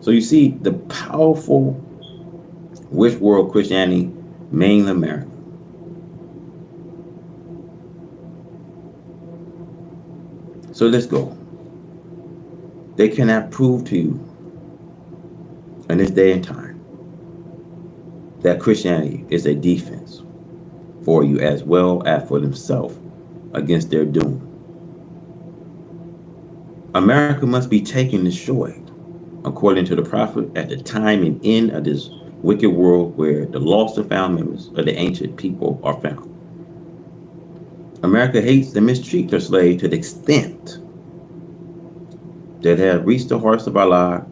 So you see the powerful wish world Christianity, mainly America. So let's go. They cannot prove to you in this day and time that Christianity is a defense for you as well as for themselves against their doom. America must be taken and destroyed, according to the prophet, at the time and end of this wicked world where the lost and found members of the ancient people are found. America hates and mistreats their slaves to the extent that have reached the hearts of Allah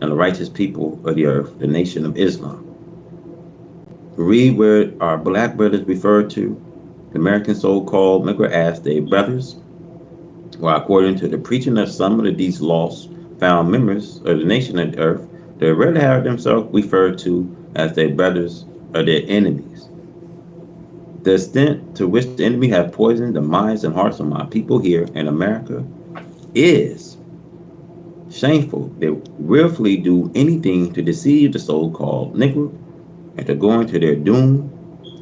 and the righteous people of the earth, the nation of Islam. Read where our black brothers referred to, the American so-called Negro as their brothers, well, according to the preaching of some of these lost, found members of the nation of the earth, they rather have themselves referred to as their brothers or their enemies. The extent to which the enemy have poisoned the minds and hearts of my people here in America is shameful. They willfully do anything to deceive the so-called Negro and to go into their doom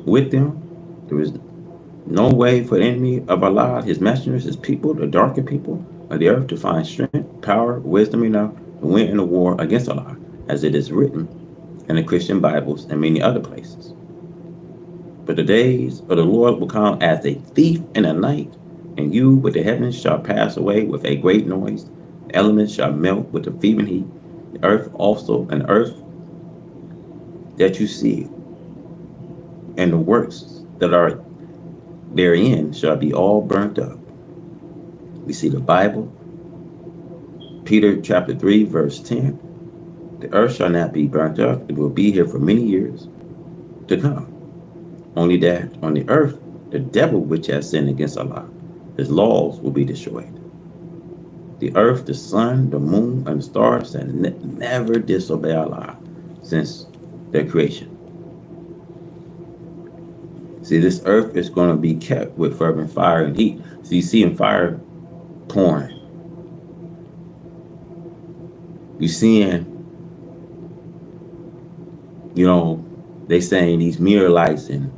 with them. There is no way for the enemy of Allah, his messengers, his people, the darker people of the earth to find strength, power, wisdom enough to win in a war against Allah, as it is written in the Christian Bibles and many other places. But the days of the Lord will come as a thief in the night, and you with the heavens shall pass away with a great noise. The elements shall melt with the fervent heat. The earth also, and the earth that you see, and the works that are therein shall be all burnt up. We see the Bible, Peter chapter 3, verse 10. The earth shall not be burnt up. It will be here for many years to come. Only that on the earth, the devil which has sinned against Allah, his laws will be destroyed. The earth, the sun, the moon, and the stars have never disobeyed Allah since their creation. See, this earth is going to be kept with fervent fire and heat. So you see fire pouring. You seeing, they saying these mirror lights and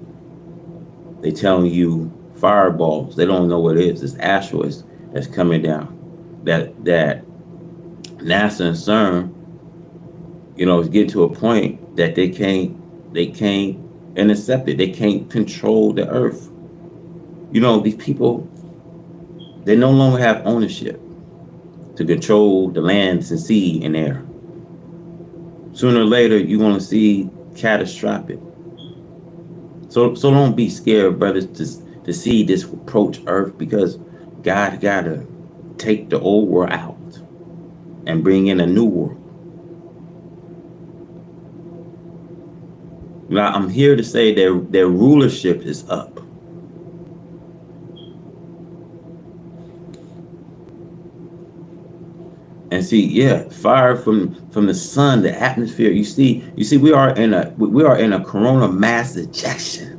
they telling you fireballs. They don't know what it is. It's asteroids that's coming down. That NASA and CERN, is getting to a point that they can't intercept it. They can't control the earth. These people, they no longer have ownership to control the lands and sea and air. Sooner or later, you're going to see catastrophic. So don't be scared, brothers, to see this approach earth, because God got to take the old world out and bring in a new world. I'm here to say their rulership is up. And see, fire from the sun, the atmosphere. You see, we are in a corona mass ejection.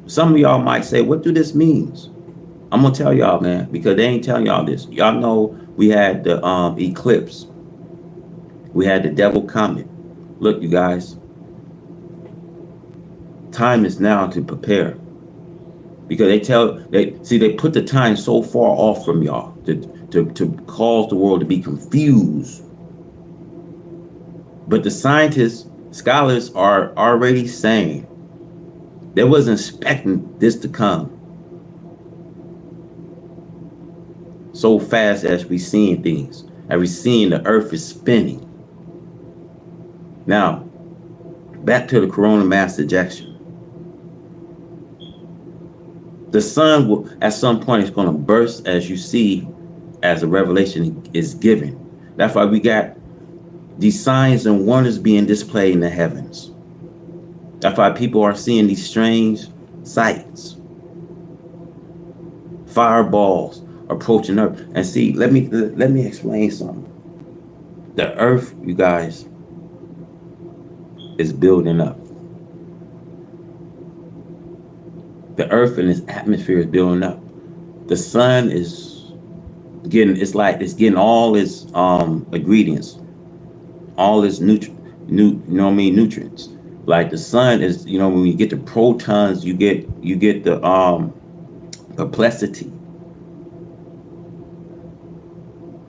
Some of y'all might say, what do this means? I'm gonna tell y'all, man, because they ain't telling y'all this. Y'all know we had the eclipse. We had the devil comet. Look, you guys, time is now to prepare. Because they put the time so far off from y'all to cause the world to be confused. But the scientists, scholars are already saying they wasn't expecting this to come so fast as we seeing things, as we seeing the earth is spinning. Now, back to the corona mass ejection. The sun will, at some point, is going to burst, as you see, as the revelation is given. That's why we got these signs and wonders being displayed in the heavens. That's why people are seeing these strange sights. Fireballs approaching Earth. And see, let me explain something. The Earth, you guys, is building up. The earth and its atmosphere is building up. The sun is getting all its ingredients, all its nutrients. Like the sun is, when you get the protons, you get the perplexity.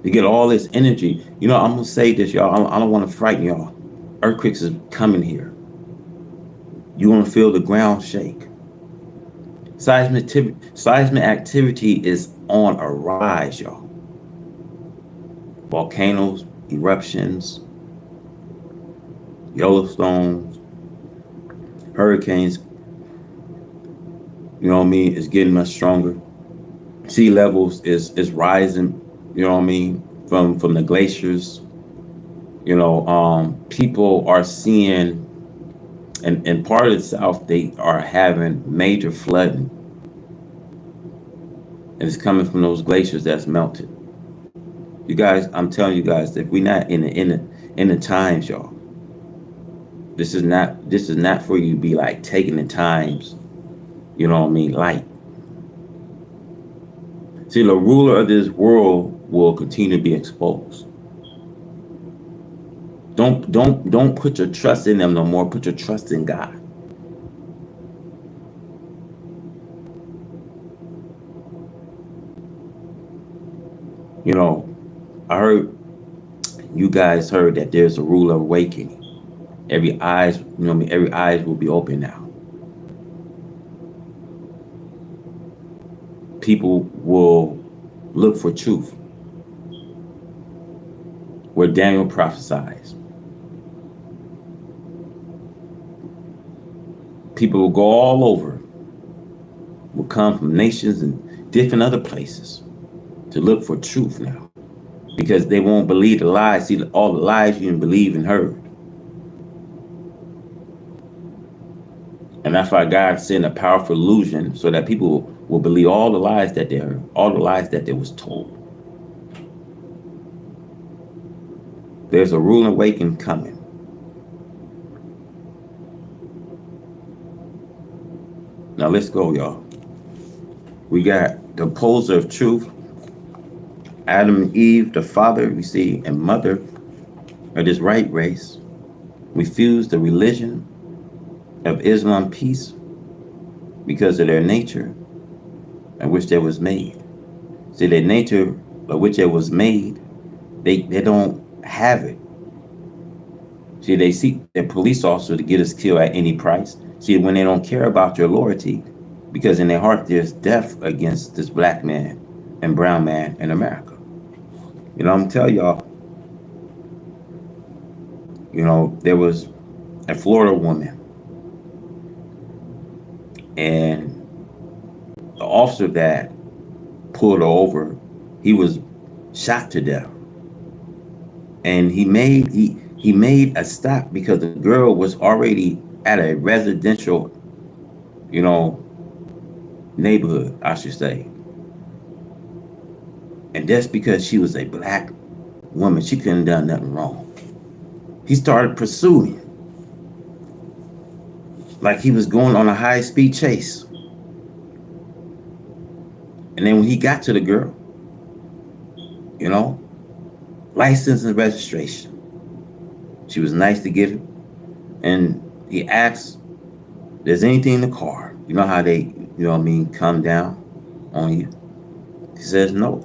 You get all this energy. I'm gonna say this, y'all. I don't want to frighten y'all. Earthquakes is coming here. You're going to feel the ground shake. Seismic activity is on a rise, y'all. Volcanoes, eruptions, Yellowstones, hurricanes, you know what I mean, is getting much stronger. Sea levels is rising, you know what I mean, from the glaciers. People are seeing, and in part of the South, they are having major flooding. And it's coming from those glaciers that's melted. You guys, I'm telling you guys, that we're not in the times, y'all. This is not for you to be like taking the times, you know what I mean, light. See, the ruler of this world will continue to be exposed. Don't put your trust in them no more. Put your trust in God. You know, I heard you guys heard that there's a ruler awakening. Every eyes will be open now. People will look for truth. Where Daniel prophesies. People will go all over, will come from nations and different other places to look for truth now. Because they won't believe the lies. See, all the lies you didn't believe and heard. And that's why God sent a powerful illusion so that people will believe all the lies that they heard, all the lies that they was told. There's a ruling awakening coming. Now let's go, y'all. We got the opposer of truth, Adam and Eve, the father, we see, and mother of this right race, refuse the religion of Islam peace because of their nature in which they was made. See, their nature by which they was made, they don't have it. See, they seek their police officer to get us killed at any price. See, when they don't care about your loyalty, because in their heart there's death against this black man and brown man in America. I'm gonna tell y'all, there was a Florida woman, and the officer that pulled her over, he was shot to death. And he made a stop because the girl was already at a residential, neighborhood, I should say. And that's because she was a black woman. She couldn't have done nothing wrong. He started pursuing, like he was going on a high-speed chase. And then when he got to the girl, license and registration. She was nice to give him. And he asked, there's anything in the car? You know how they, come down on you? She says, no.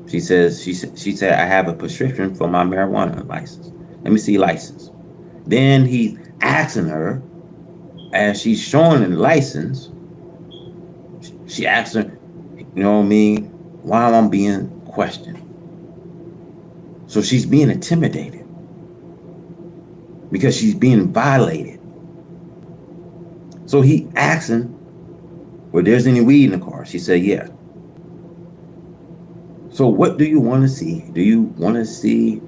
She said, I have a prescription for my marijuana license. Let me see your license. Then he's asking her, as she's showing the license, she asks her, why I'm being questioned. So she's being intimidated because she's being violated. So he asks her, well, there's any weed in the car? She said, yeah. So what do you want to see? Do you want to see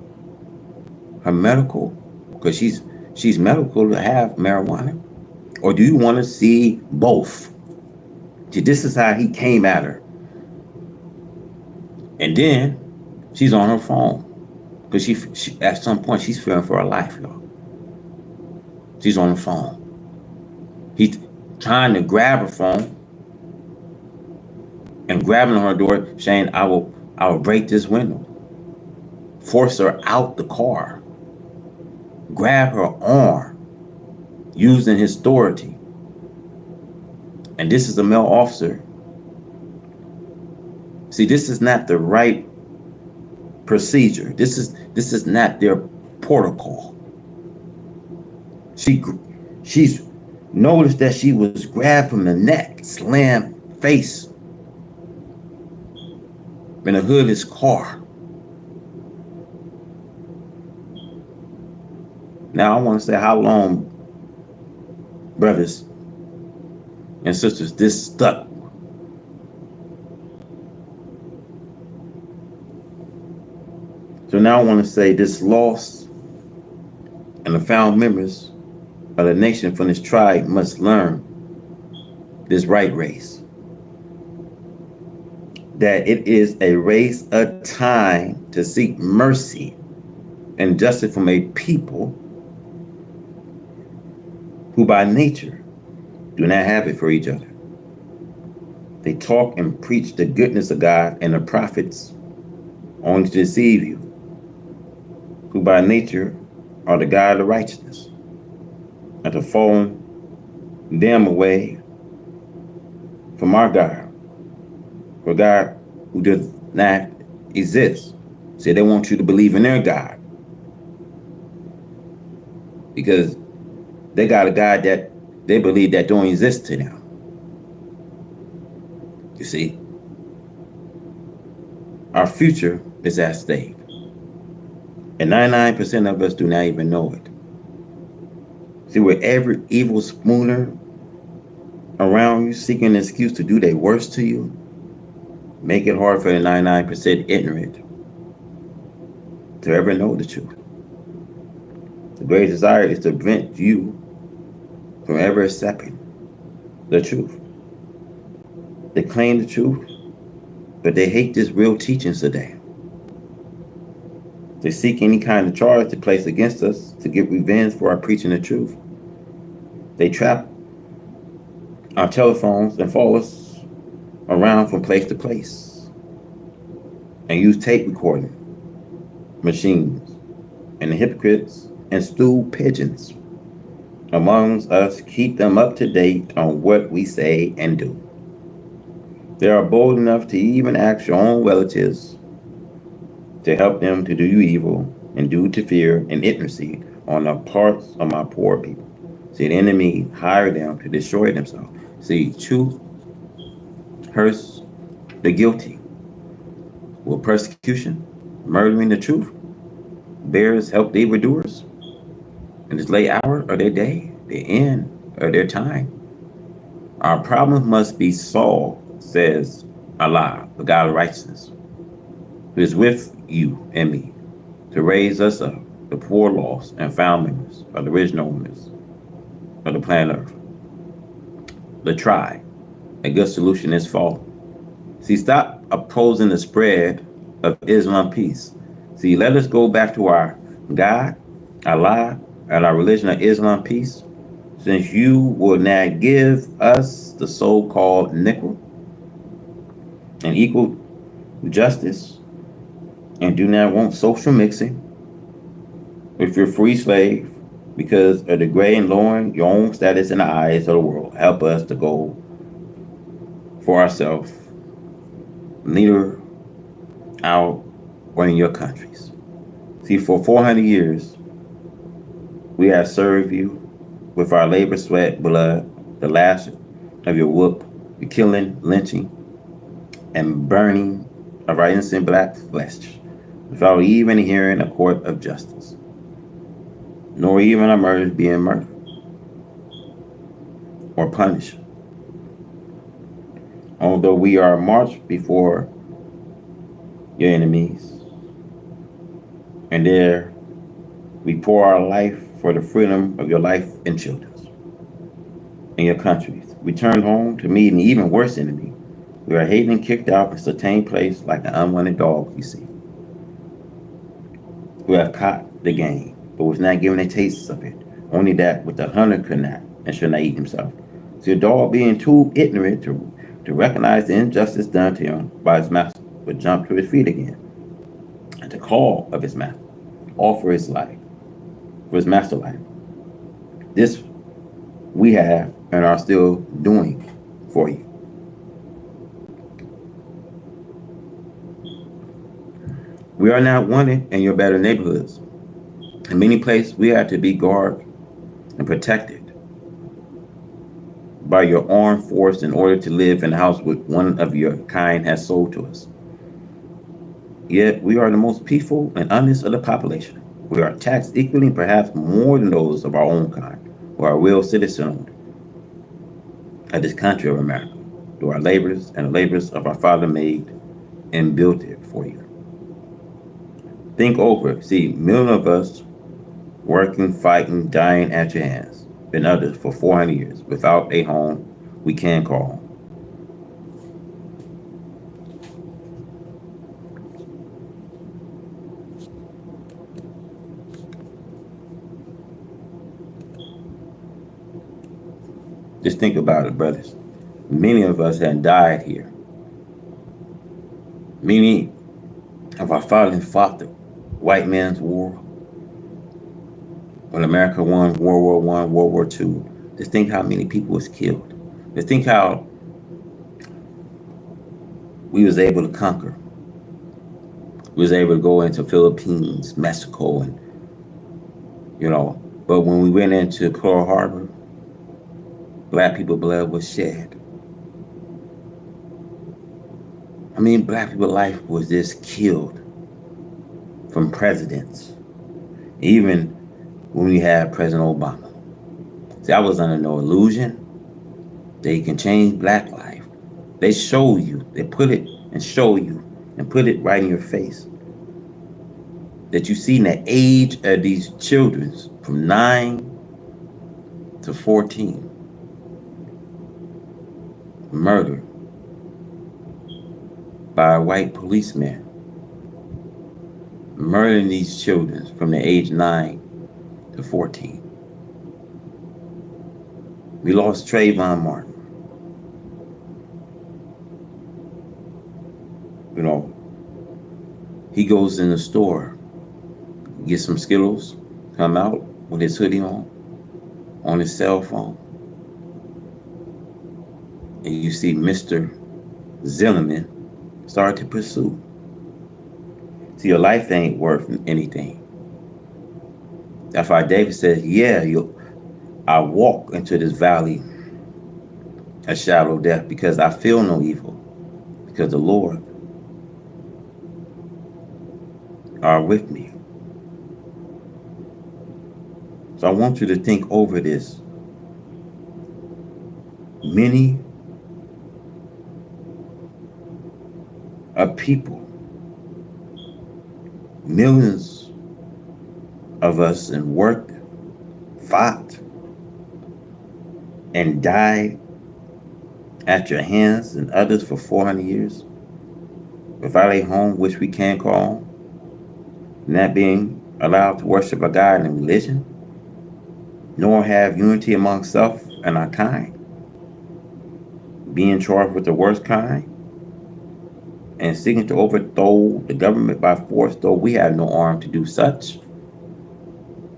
her medical? Because she's medical to have marijuana. Or do you want to see both? See, this is how he came at her. And then she's on her phone. Because she at some point, she's fearing for her life, y'all. She's on the phone. He's trying to grab her phone and grabbing her door, saying, I will break this window. Force her out the car. Grab her arm. Using his authority. And this is a male officer. See, this is not the right procedure. This is not their protocol. She She's noticed that she was grabbed from the neck, slammed face in a hoodless car. Now I want to say, how long, brothers and sisters, this stuck? So now I want to say, this loss and the found members of the nation from this tribe must learn this right race. That it is a race of time to seek mercy and justice from a people who by nature do not have it for each other. They talk and preach the goodness of God and the prophets only to deceive you, who by nature are the God of righteousness, and to fall them away from our God, for God who does not exist. Say they want you to believe in their God, because they got a God that they believe that don't exist to them. You see, our future is at stake, and 99% of us do not even know it. See, where every evil spooner around you seeking an excuse to do their worst to you, make it hard for the 99% ignorant to ever know the truth. The great desire is to prevent you from ever accepting the truth. They claim the truth, but they hate this real teachings today. They seek any kind of charge to place against us to get revenge for our preaching the truth. They trap our telephones and follow us around from place to place and use tape recording machines, and the hypocrites and stool pigeons amongst us keep them up to date on what we say and do. They are bold enough to even ask your own relatives to help them to do you evil and due to fear and ignorance on the parts of my poor people. See, the enemy hired them to destroy themselves. See, truth hurts the guilty. Will persecution, murdering the truth, bears help the evildoers in this late hour of their day, the end of their time? Our problems must be solved, says Allah, the God of righteousness, who is with you and me, to raise us up, the poor, lost, and found members of the original owners of the planet Earth. The try. A good solution is fall. See, stop opposing the spread of Islam peace. See, let us go back to our God, Allah, and our religion of Islam peace, since you will not give us the so-called nickel and equal justice, and do not want social mixing with your free slave because of degrading, lowering your own status in the eyes of the world. Help us to go for ourselves, neither out or in your countries. See, for 400 years, we have served you with our labor, sweat, blood, the lash of your whoop, the killing, lynching, and burning of our innocent black flesh, without even hearing a court of justice, nor even our murders being murdered or punished. Although we are marched before your enemies, and there we pour our life for the freedom of your life and children's in your countries. We turned home to meet an even worse enemy. We are hated and kicked out and sustained place like an unwanted dog, you see, who have caught the game, but was not given a taste of it. Only that which the hunter could not and should not eat himself. So a dog, being too ignorant to recognize the injustice done to him by his master, would jump to his feet again and to call of his master, offer his life for his master life. This we have and are still doing for you. We are not wanted in your better neighborhoods. In many places, we have to be guarded and protected by your armed force in order to live in a house which one of your kind has sold to us. Yet we are the most peaceful and honest of the population. We are taxed equally, perhaps more than those of our own kind, who are real citizens of this country of America, through our labors and the labors of our Father made and built it for you. Think over it. See, millions of us working, fighting, dying at your hands, been others for 400 years without a home we can call home. Just think about it, brothers. Many of us had died here. Many of our fathers fought the white man's war. When America won World War One, World War Two, just think how many people was killed. Just think how we was able to conquer. We was able to go into Philippines, Mexico, and but when we went into Pearl Harbor, black people's blood was shed. I mean, black people's life was just killed from presidents. Even when we had President Obama. See, I was under no illusion that you can change black life. They show you, they put it and show you and put it right in your face. That you see the age of these children from 9 to 14 murdered by a white policeman, murdering these children from the age 9 to 14. We lost Trayvon Martin. He goes in the store, gets some Skittles, come out with his hoodie on his cell phone. And you see Mr. Zimmerman start to pursue. See, your life ain't worth anything. That's why David says, I walk into this valley of shadow of death because I feel no evil, because the Lord are with me. So I want you to think over this. Many of people, millions of us, and worked, fought, and died at your hands and others for 400 years without a home which we can call home, not being allowed to worship a God in religion, nor have unity among self and our kind, being charged with the worst kind, and seeking to overthrow the government by force, though we have no arm to do such,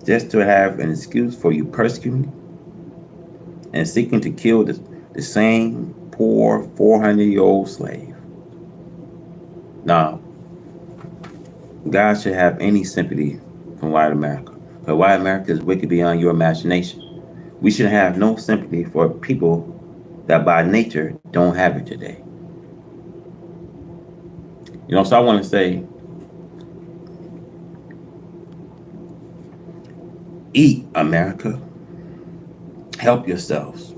just to have an excuse for you persecuting and seeking to kill the same poor 400-year-old slave. Now, God should have any sympathy from white America. But white America is wicked beyond your imagination. We should have no sympathy for people that by nature don't have it today. So I want to say, eat, America. Help yourselves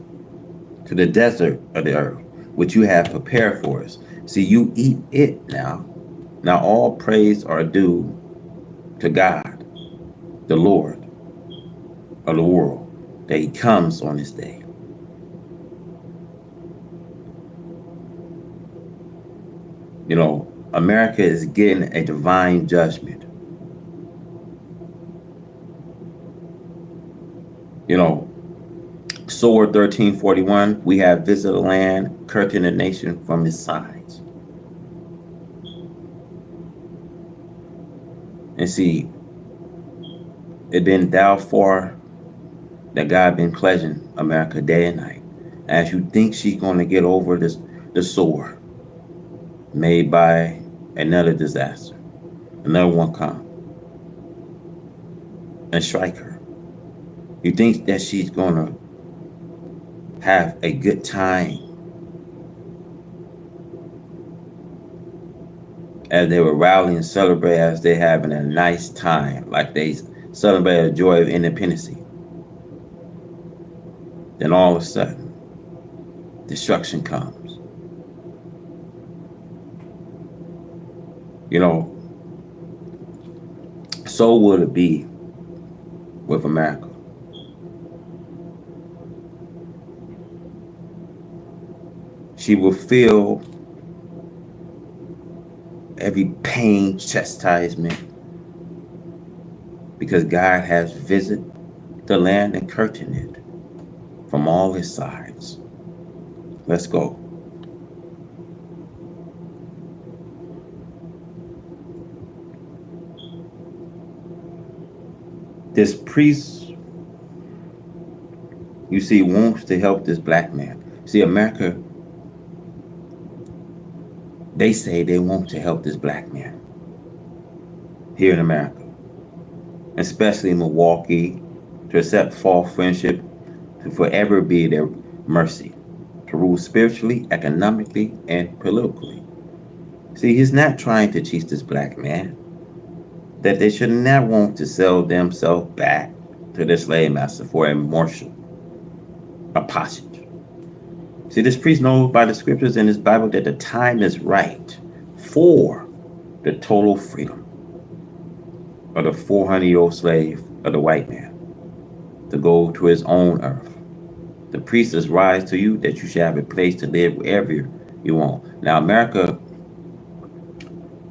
to the desert of the earth, which you have prepared for us. See, you eat it now. Now all praise are due to God, the Lord of the world, that he comes on this day. America is getting a divine judgment. Sword 1341, we have visited the land, curtain the nation from his sides. And see, it been thou far that God been pleasing America day and night. As you think she's going to get over the sword made by another disaster, another one come and strike her. You think that she's going to have a good time as they were rallying and celebrate, as they having a nice time, like they celebrate the joy of independence. Then all of a sudden, destruction comes. You know, so will it be with America. She will feel every pain, chastisement, because God has visited the land and curtained it from all its sides. Let's go. This priest, you see, wants to help this black man. See, America, they say they want to help this black man here in America, especially in Milwaukee, to accept false friendship, to forever be their mercy, to rule spiritually, economically, and politically. See, he's not trying to teach this black man that they should not want to sell themselves back to their slave master for a morsel, a pottage. See, this priest knows by the scriptures in his Bible that the time is right for the total freedom of the 400-year-old slave of the white man to go to his own earth. The priest is rise to you that you shall have a place to live wherever you want. Now, America,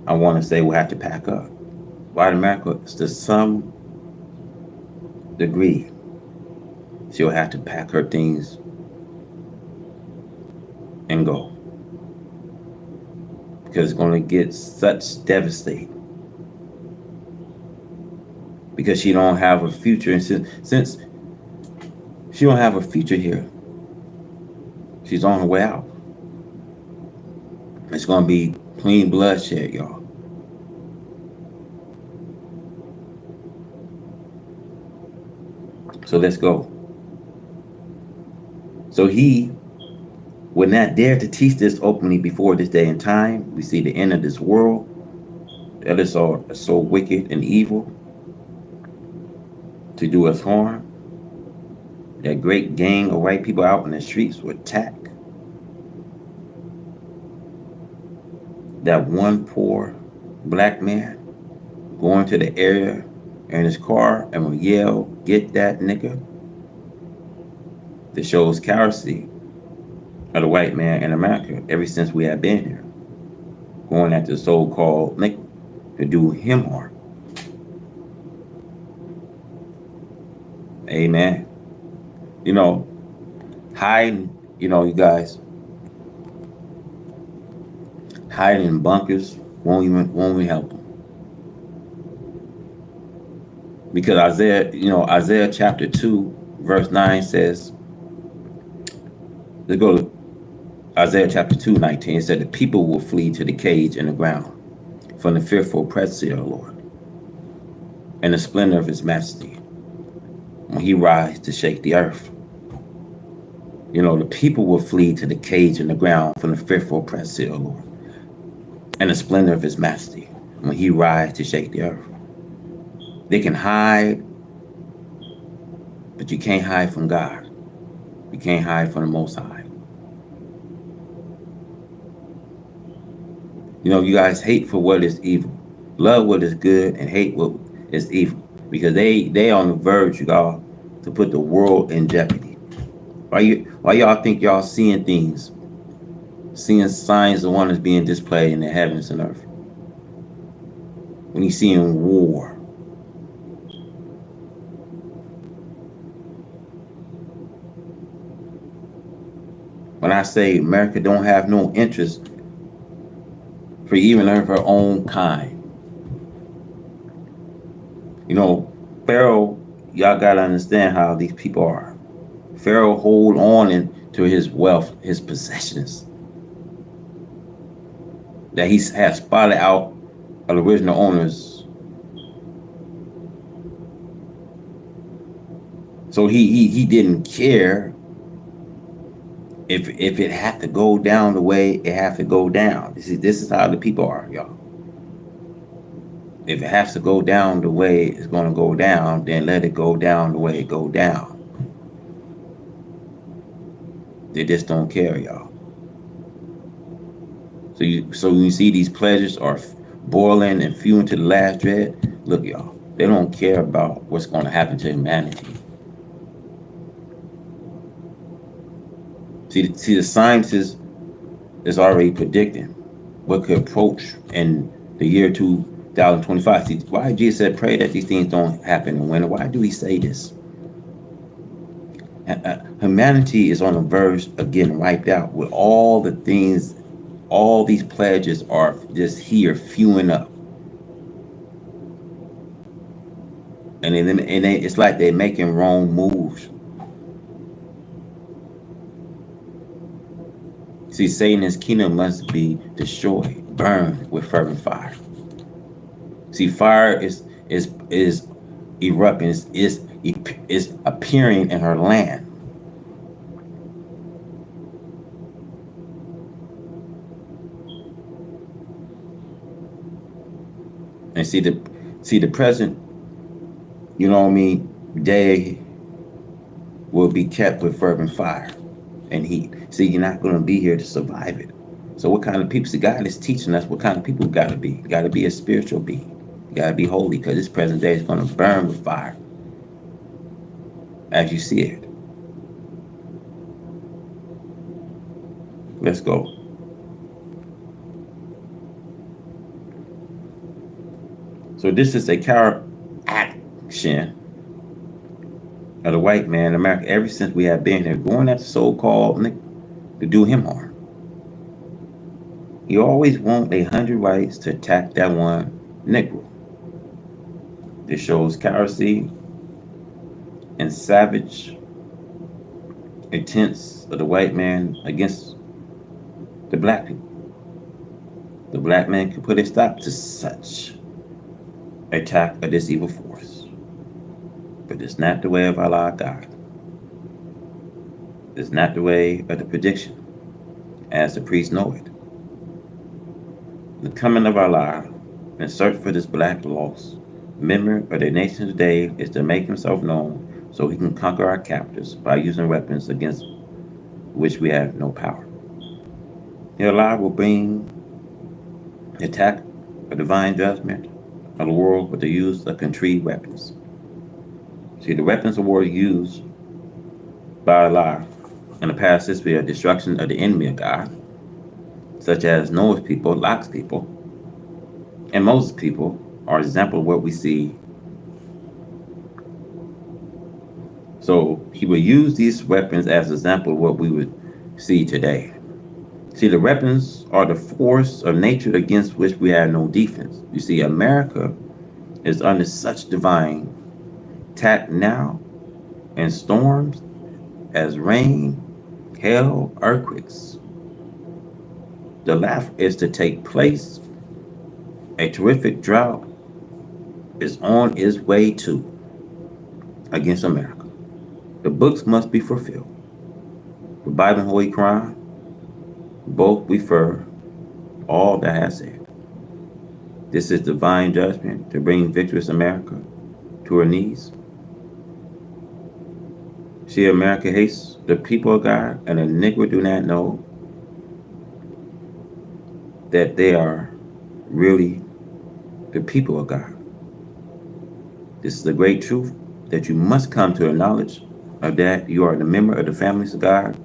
I want to say, will have to pack up. White America, to some degree, she'll have to pack her things and go, because it's going to get such devastating, because she don't have a future. And since she don't have a future here, she's on her way out. It's going to be clean bloodshed, y'all. So let's go. So he would not dare to teach this openly before this day and time. We see the end of this world. That is all so wicked and evil to do us harm. That great gang of white people out in the streets would attack. That one poor black man going to the area in his car and will yell, "Get that nigga." That shows cowardice of the white man in America ever since we have been here, going after the so-called nigga to do him harm. Amen. You know, hiding, you guys, hiding in bunkers won't even help them. Because Isaiah chapter 2, verse 9 says, let's go to Isaiah chapter 2, 19. It said, the people will flee to the cage in the ground from the fearful presence of the Lord and the splendor of his majesty when he rises to shake the earth. The people will flee to the cage in the ground from the fearful presence of the Lord and the splendor of his majesty when he rises to shake the earth. They can hide, but you can't hide from God. You can't hide from the Most High. You guys hate for what is evil, love what is good, and hate what is evil, because they on the verge, y'all, to put the world in jeopardy. Why y'all think y'all seeing things, seeing signs of wonders being displayed in the heavens and earth, when you seeing war? When I say America don't have no interest for even of her own kind. Pharaoh, y'all gotta understand how these people are. Pharaoh hold on to his wealth, his possessions that he has spotted out of the original owners. So he didn't care If it had to go down the way it have to go down, this is how the people are, y'all. If it has to go down the way it's going to go down, then let it go down the way it go down. They just don't care, y'all. So when you see these pleasures are boiling and fueling to the last dread, look, y'all, they don't care about what's going to happen to humanity. See, the scientists is already predicting what could approach in the year 2025. See, why Jesus said, pray that these things don't happen in winter? Why do he say this? Humanity is on the verge of getting wiped out with all the things, all these pledges are just here fueling up. It's like they're making wrong moves. See, Satan's kingdom must be destroyed, burned with fervent fire. See, fire is erupting, is appearing in her land. And see the present, you know what I mean, day will be kept with fervent fire and heat. See, you're not going to be here to survive it. So what kind of people? See, God is teaching us what kind of people we got to be. You got to be a spiritual being. You got to be holy because this present day is going to burn with fire as you see it. Let's go. So this is a counter action of the white man in America ever since we have been here, going after so-called to do him harm. You always want 100 whites to attack that one Negro. This shows cowardice and savage intents of the white man against the black people. The black man can put a stop to such attack of this evil force. But it's not the way of Allah God. It's not the way of the prediction, as the priests know it. The coming of Allah in search for this black lost member of the nation today is to make himself known so he can conquer our captors by using weapons against which we have no power. Allah will bring the attack of divine judgment of the world with the use of contrived weapons. See, the weapons of war used by Allah in the past history of destruction of the enemy of God, such as Noah's people, Lot's people, and Moses' people, are an example of what we see. So he would use these weapons as an example of what we would see today. See, the weapons are the force of nature against which we have no defense. You see, America is under such divine attack now, and storms as rain, hail, earthquakes. The last is to take place. A terrific drought is on its way to against America. The books must be fulfilled. The Bible and Holy Quran both refer all that has said. This is divine judgment to bring victorious America to her knees. See, America hates the people of God, and the Negro do not know that they are really the people of God. This is the great truth that you must come to a knowledge of, that you are the member of the families of God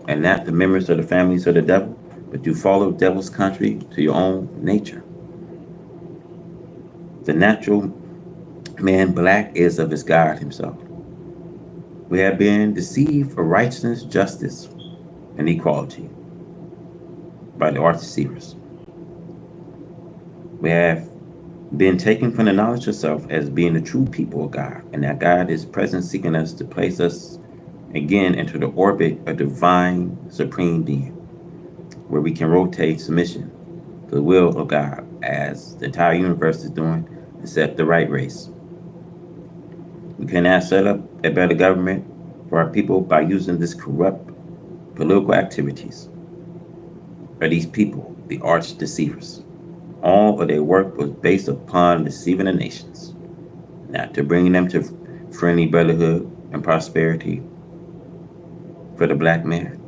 and not the members of the families of the devil, but you follow the devil's country to your own nature. The natural man black is of his God himself. We have been deceived for righteousness, justice, and equality by the art deceivers. We have been taken from the knowledge of self as being the true people of God, and that God is present seeking us to place us again into the orbit of divine supreme being, where we can rotate submission to the will of God as the entire universe is doing, and set the right race. We cannot set up a better government for our people by using this corrupt political activities of these people, the arch deceivers. All of their work was based upon deceiving the nations, not to bring them to friendly brotherhood and prosperity for the black man.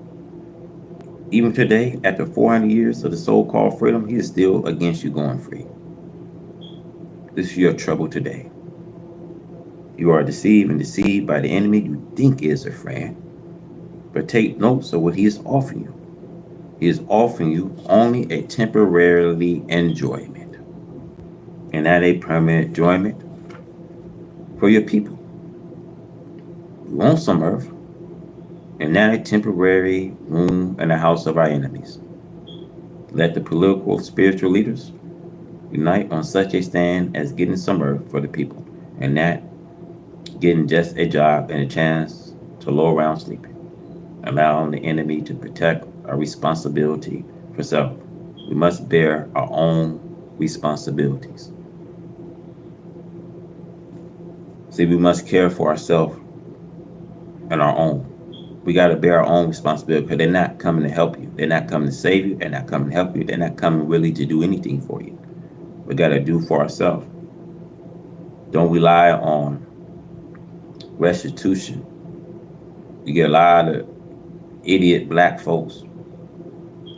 Even today, after 400 years of the so-called freedom, he is still against you going free. This is your trouble today. You are deceived and deceived by the enemy you think is a friend. But take notes of what he is offering you. He is offering you only a temporarily enjoyment and not a permanent enjoyment for your people. We want some earth and not a temporary room in the house of our enemies. Let the political, spiritual leaders unite on such a stand as getting some earth for the people and not getting just a job and a chance to low around sleeping, allowing the enemy to protect our responsibility for self. We must bear our own responsibilities. See, we must care for ourselves and our own. We got to bear our own responsibility because they're not coming to help you. They're not coming to save you. They're not coming to help you. They're not coming really to do anything for you. We got to do for ourselves. Don't rely on restitution. You get a lot of idiot black folks,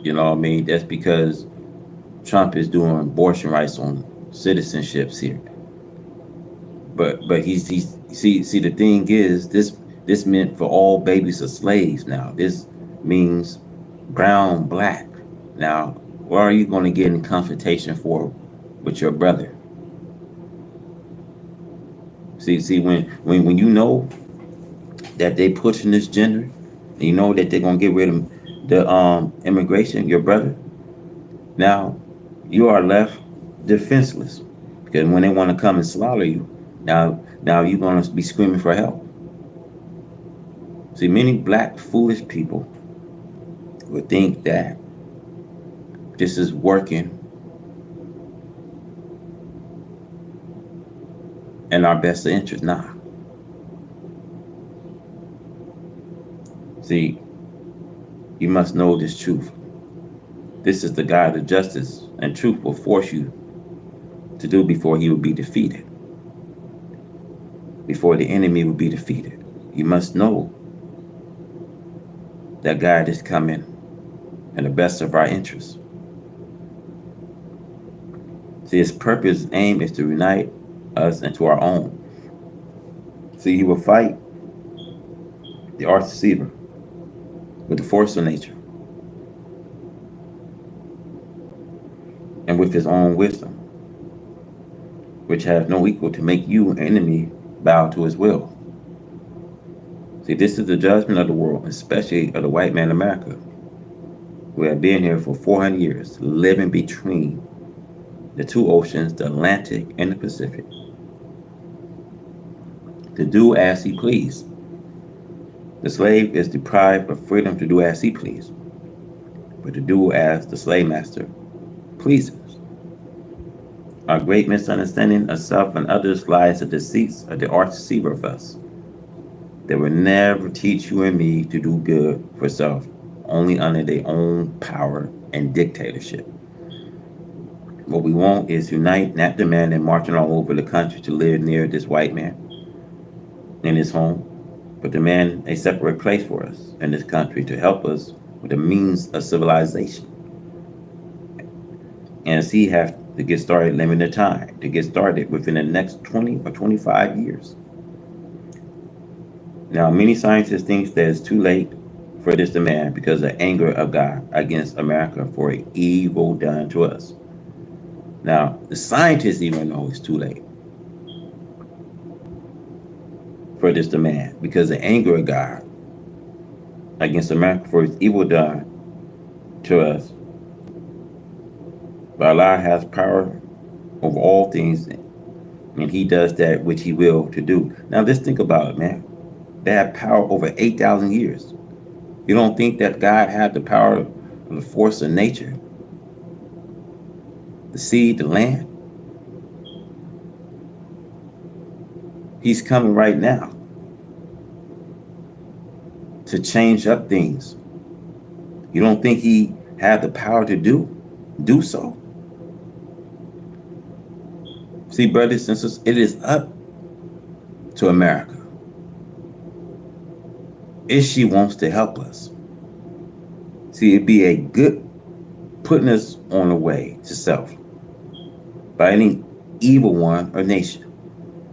you know what I mean? That's because Trump is doing abortion rights on citizenships here. But he's see the thing is this meant for all babies are slaves now. This means brown, black. Now, what are you going to get in confrontation for with your brother? See when you know that they pushing this gender, and you know that they're gonna get rid of the immigration, your brother. Now you are left defenseless because when they want to come and slaughter you, now you're gonna be screaming for help. See, many black foolish people would think that this is working in our best interest. Nah. See, you must know this truth. This is the God of justice, and truth will force you to do before he will be defeated. Before the enemy will be defeated. You must know that God is coming in the best of our interests. See, his purpose and aim is to unite us into our own. See, he will fight the arch deceiver with the force of nature and with his own wisdom, which has no equal to make you an enemy bow to his will. See, this is the judgment of the world, especially of the white man in America, who have been here for 400 years, living between the two oceans, the Atlantic and the Pacific, to do as he pleased. The slave is deprived of freedom to do as he pleased, but to do as the slave master pleases. Our great misunderstanding of self and others lies the deceits of the arch deceiver of us. They will never teach you and me to do good for self, only under their own power and dictatorship. What we want is unite, not demanding marching all over the country to live near this white man in his home, but demand a separate place for us in this country to help us with the means of civilization. And he has to get started limited time, to get started within the next 20 or 25 years. Now, many scientists think that it's too late for this demand because of the anger of God against America for evil done to us. Now, the scientists even know it's too late for this demand because of the anger of God against America for its evil done to us. But Allah has power over all things, and he does that which he will to do. Now, let's think about it, man. They have power over 8,000 years. You don't think that God had the power of the force of nature, the sea, the land? He's coming right now to change up things You don't think he had the power to do so? See, brothers and sisters, it is up to America if she wants to help us. See, it'd be a good putting us on the way to self by any evil one or nation.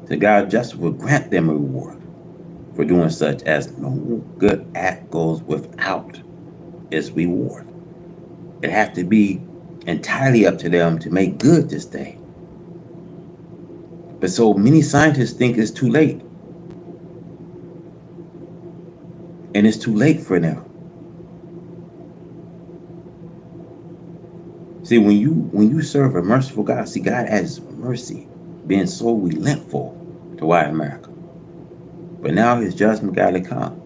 So God just will grant them a reward for doing such, as no good act goes without its reward. It has to be entirely up to them to make good this day. But so many scientists think it's too late. And it's too late for them. See, when you serve a merciful God, see, God has mercy, being so relentful to white America. But now his judgment got to come.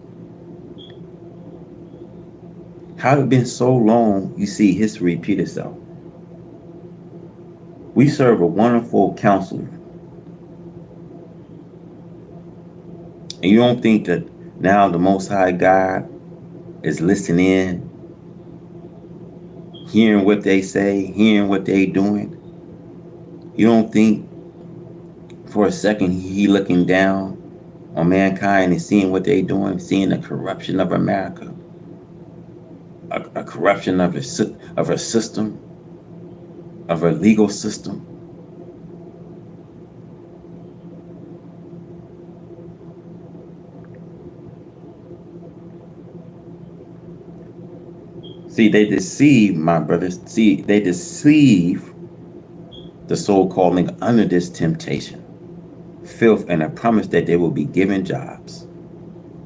How it been so long, you see history repeat itself. We serve a wonderful counselor. And you don't think that now the Most High God is listening in, hearing what they say, hearing what they doing? You don't think for a second he looking down on mankind and seeing what they doing, seeing the corruption of America, a corruption of a system, of a legal system? See, they deceive, my brothers. See, they deceive the soul calling under this temptation, filth, and a promise that they will be given jobs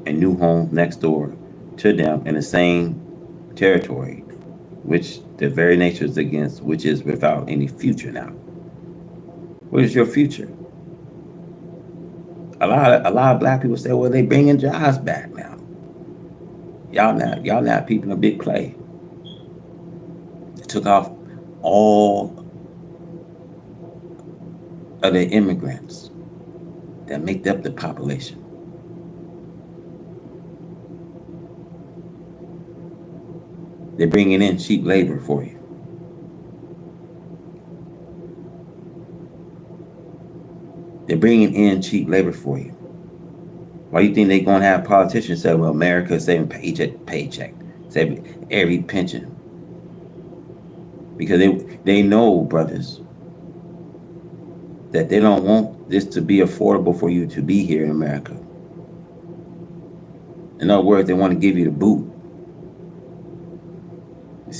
and new homes next door to them in the same territory, which the very nature is against, which is without any future now. What is your future? A lot of black people say, well, they bringing jobs back now. Y'all not people in a big play. They took off all of the immigrants that make up the population. They're bringing in cheap labor for you. They're bringing in cheap labor for you. Why do you think they're going to have politicians say, well, America saving paycheck to paycheck, saving every pension? Because they know, brothers, that they don't want this to be affordable for you to be here in America. In other words, they want to give you the boot.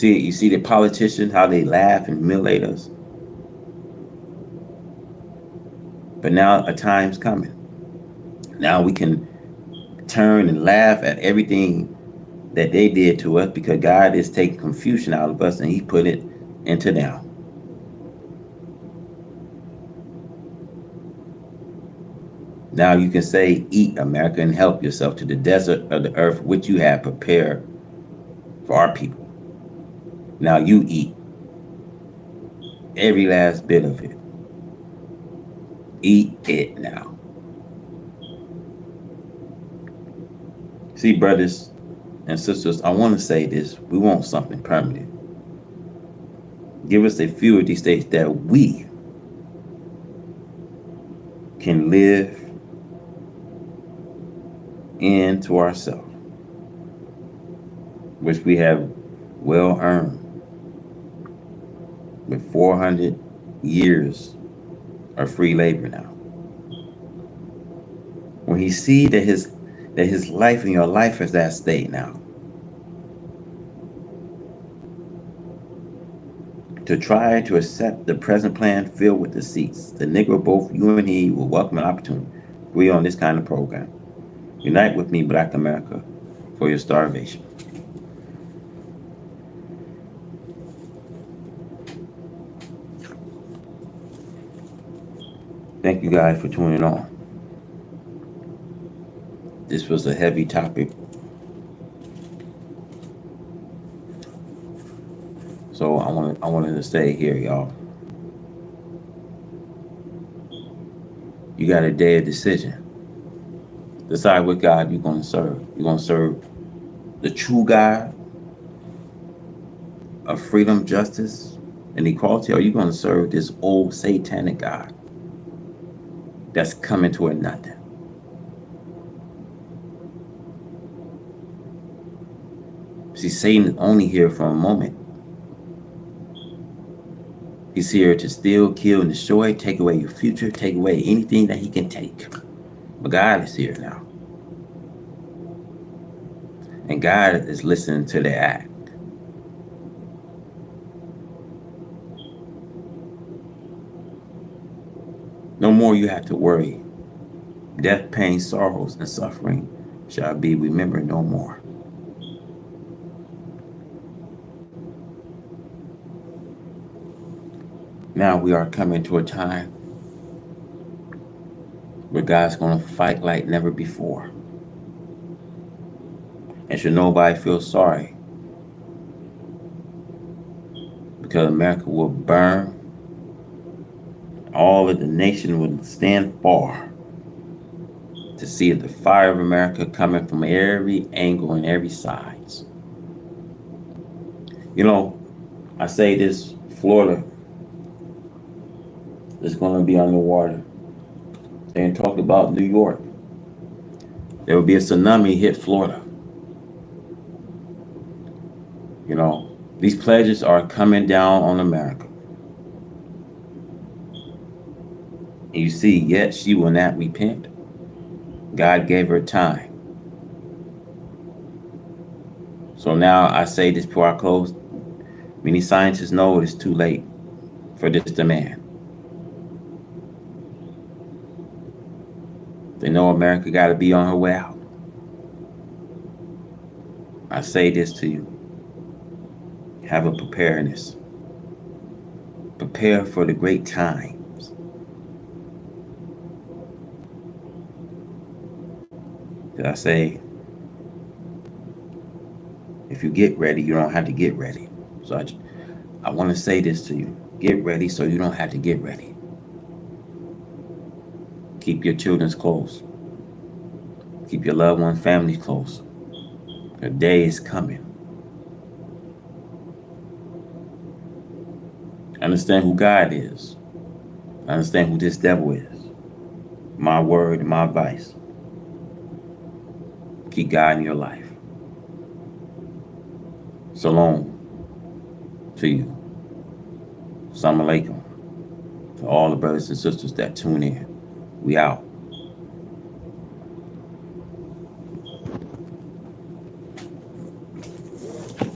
You see the politicians, how they laugh and humiliate us. But now a time's coming. Now we can turn and laugh at everything that they did to us, because God is taking confusion out of us and he put it into them. Now you can say, eat, America, and help yourself to the desert of the earth which you have prepared for our people. Now you eat every last bit of it. Eat it now. See, brothers and sisters, I want to say this. We want something permanent. Give us a few of these states that we can live into ourselves, which we have well earned with 400 years of free labor now. When he see that his life and your life is at stake now, to try to accept the present plan filled with deceits, the Negro, both you and he, will welcome an opportunity to agree on this kind of program. Unite with me, Black America, for your starvation. Thank you guys for tuning on. This was a heavy topic. So I wanted to say here, y'all. You got a day of decision. Decide what God you're going to serve. You're going to serve the true God, of freedom, justice, and equality? Or are you going to serve this old satanic God that's coming toward nothing? See, Satan is only here for a moment. He's here to steal, kill, and destroy, take away your future, take away anything that he can take. But God is here now. And God is listening to their act. No more you have to worry. Death, pain, sorrows, and suffering shall be remembered no more. Now we are coming to a time where God's going to fight like never before. And should nobody feel sorry, because America will burn, all of the nation will stand far to see the fire of America coming from every angle and every side. You know, I say this, Florida is going to be underwater. And talk about New York. There will be a tsunami hit Florida. You know, these pledges are coming down on America. And you see, yet she will not repent. God gave her time. So now I say this before I close. Many scientists know it is too late for this demand. They know America got to be on her way out. I say this to you. Have a preparedness. Prepare for the great times. Did I say, if you get ready, you don't have to get ready. So I want to say this to you. Get ready so you don't have to get ready. Keep your children close. Keep your loved ones, families close. The day is coming. Understand who God is. Understand who this devil is. My word and my advice. Keep God in your life. Shalom to you. Assalamu alaikum to all the brothers and sisters that tune in. We out.